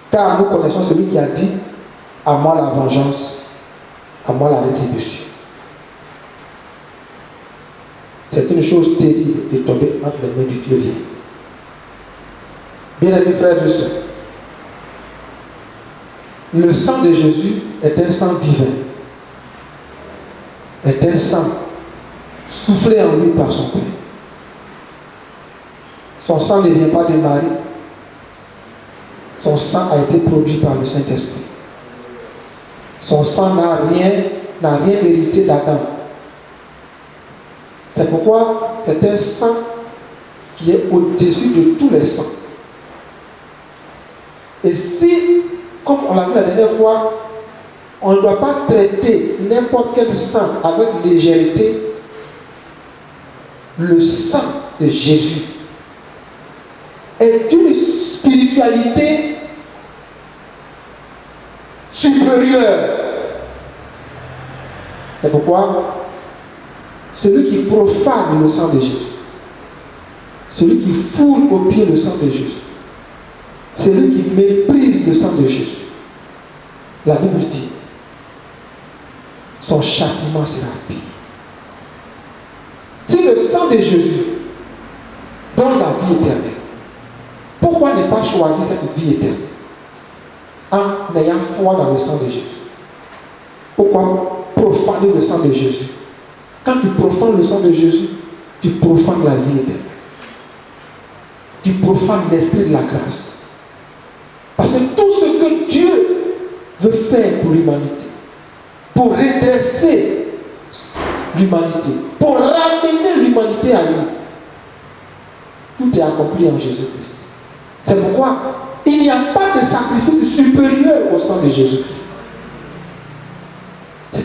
Car nous connaissons celui qui a dit, à moi la vengeance, à moi la rétribution. C'est une chose terrible de tomber entre les mains du Dieu vivant. Bien-aimés frères et sœurs, le sang de Jésus est un sang divin, est un sang soufflé en lui par son Père. Son sang ne vient pas de Marie. Son sang a été produit par le Saint-Esprit. Son sang n'a rien hérité d'Adam. C'est pourquoi c'est un sang qui est au-dessus de tous les sangs. Et si, comme on l'a vu la dernière fois, on ne doit pas traiter n'importe quel sang avec légèreté, le sang de Jésus est d'une spiritualité supérieure C'est pourquoi celui qui profane le sang de Jésus, celui qui foule aux pieds le sang de Jésus, celui qui méprise le sang de Jésus, la Bible dit, son châtiment sera pire. Si le sang de Jésus donne la vie éternelle, pourquoi ne pas choisir cette vie éternelle en ayant foi dans le sang de Jésus? Pourquoi profaner le sang de Jésus? Quand tu profanes le sang de Jésus, tu profanes la vie éternelle. Tu profanes l'esprit de la grâce. Parce que tout ce que Dieu veut faire pour l'humanité, pour redresser l'humanité, pour ramener l'humanité à lui, tout est accompli en Jésus-Christ. C'est pourquoi il n'y a pas de sacrifice supérieur au sang de Jésus-Christ.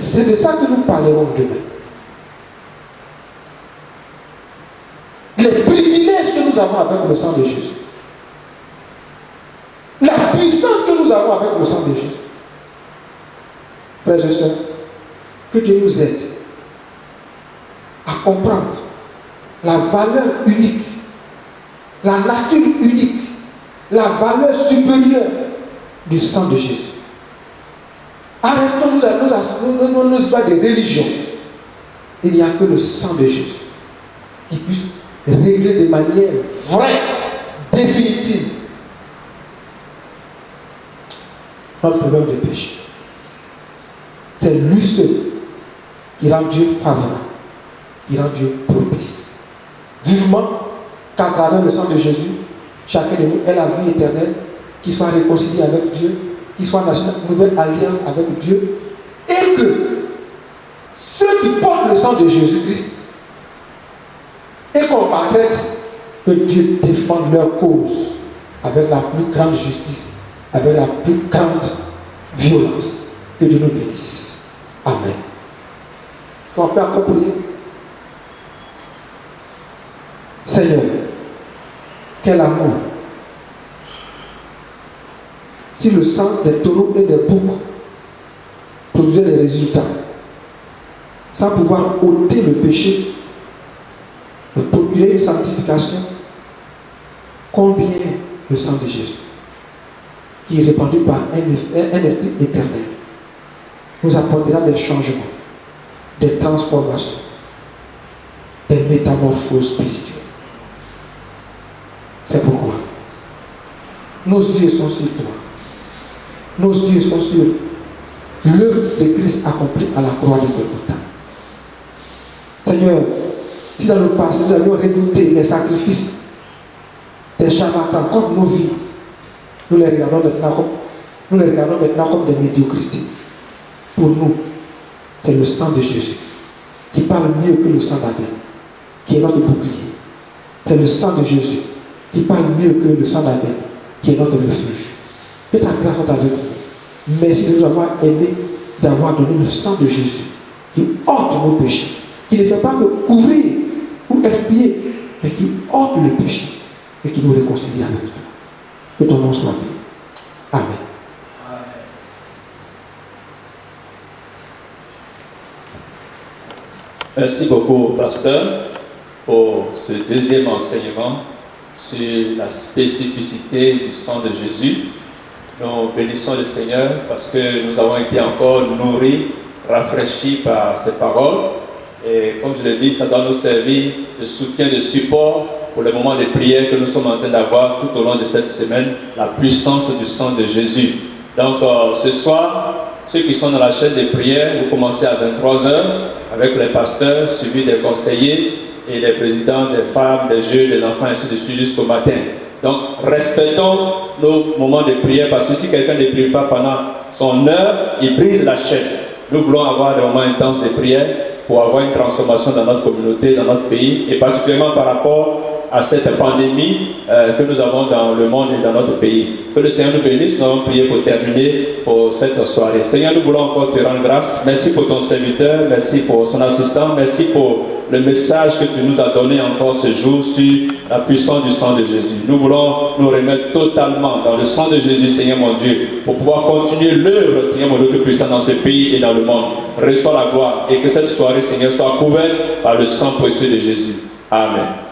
C'est de ça que nous parlerons demain. Les privilèges que nous avons avec le sang de Jésus. La puissance que nous avons avec le sang de Jésus. Frères et sœurs, que Dieu nous aide à comprendre la valeur unique, la nature unique, la valeur supérieure du sang de Jésus. Arrêtons nos histoires de religion. Il n'y a que le sang de Jésus qui puisse régler de manière vraie, définitive, notre problème de péché. C'est lui seul qui rend Dieu favorable, qui rend Dieu propice. Vivement qu'à travers le sang de Jésus, chacun de nous ait la vie éternelle, qui soit réconcilié avec Dieu, qui soit dans une nouvelle alliance avec Dieu, et que ceux qui portent le sang de Jésus-Christ et compatriotes, que Dieu défende leur cause avec la plus grande justice, avec la plus grande violence. Que Dieu nous bénisse. Amen. Est-ce qu'on peut encore prier? Seigneur, quel amour! Si le sang des taureaux et des boucs produisait des résultats, sans pouvoir ôter le péché, de procurer une sanctification, combien le sang de Jésus, qui est répandu par un esprit éternel, nous apportera des changements, des transformations, des métamorphoses spirituelles. C'est pourquoi nos yeux sont sur toi. Nos yeux sont sur l'œuvre de Christ accomplie à la croix de Golgotha. Seigneur, si dans le passé nous avions redouté les sacrifices des charlatans contre nos vies, nous les regardons maintenant comme des médiocrités. Pour nous, c'est le sang de Jésus qui parle mieux que le sang d'Abel, qui est notre bouclier. C'est le sang de Jésus qui parle mieux que le sang d'Abel, qui est notre refuge. Que ta grâce soit avec nous. Merci de nous avoir aimés, d'avoir donné le sang de Jésus qui ôte nos péchés, qui ne fait pas que couvrir ou expier, mais qui ôte le péché et qui nous réconcilie avec toi. Que ton nom soit béni. Amen. Merci beaucoup, pasteur, pour ce deuxième enseignement sur la spécificité du sang de Jésus. Nous bénissons le Seigneur parce que nous avons été encore nourris, rafraîchis par ces paroles. Et comme je l'ai dit, ça doit nous servir de soutien, de support pour le moment de prière que nous sommes en train d'avoir tout au long de cette semaine, la puissance du sang de Jésus. Donc ce soir, ceux qui sont dans la chaîne de prière, vous commencez à 23h avec les pasteurs, suivis des conseillers et les présidents des femmes, des jeunes, des enfants, ainsi de suite jusqu'au matin. Donc respectons nos moments de prière parce que si quelqu'un ne prie pas pendant son heure, il brise la chaîne. Nous voulons avoir des moments intenses de prière pour avoir une transformation dans notre communauté, dans notre pays et particulièrement par rapport à cette pandémie que nous avons dans le monde et dans notre pays. Que le Seigneur nous bénisse. Nous allons prier pour terminer pour cette soirée. Seigneur, nous voulons encore te rendre grâce. Merci pour ton serviteur, merci pour son assistant, merci pour le message que tu nous as donné encore ce jour sur la puissance du sang de Jésus. Nous voulons nous remettre totalement dans le sang de Jésus, Seigneur mon Dieu, pour pouvoir continuer l'œuvre, Seigneur, mon Dieu puissant dans ce pays et dans le monde. Reçois la gloire et que cette soirée, Seigneur, soit couverte par le sang précieux de Jésus. Amen.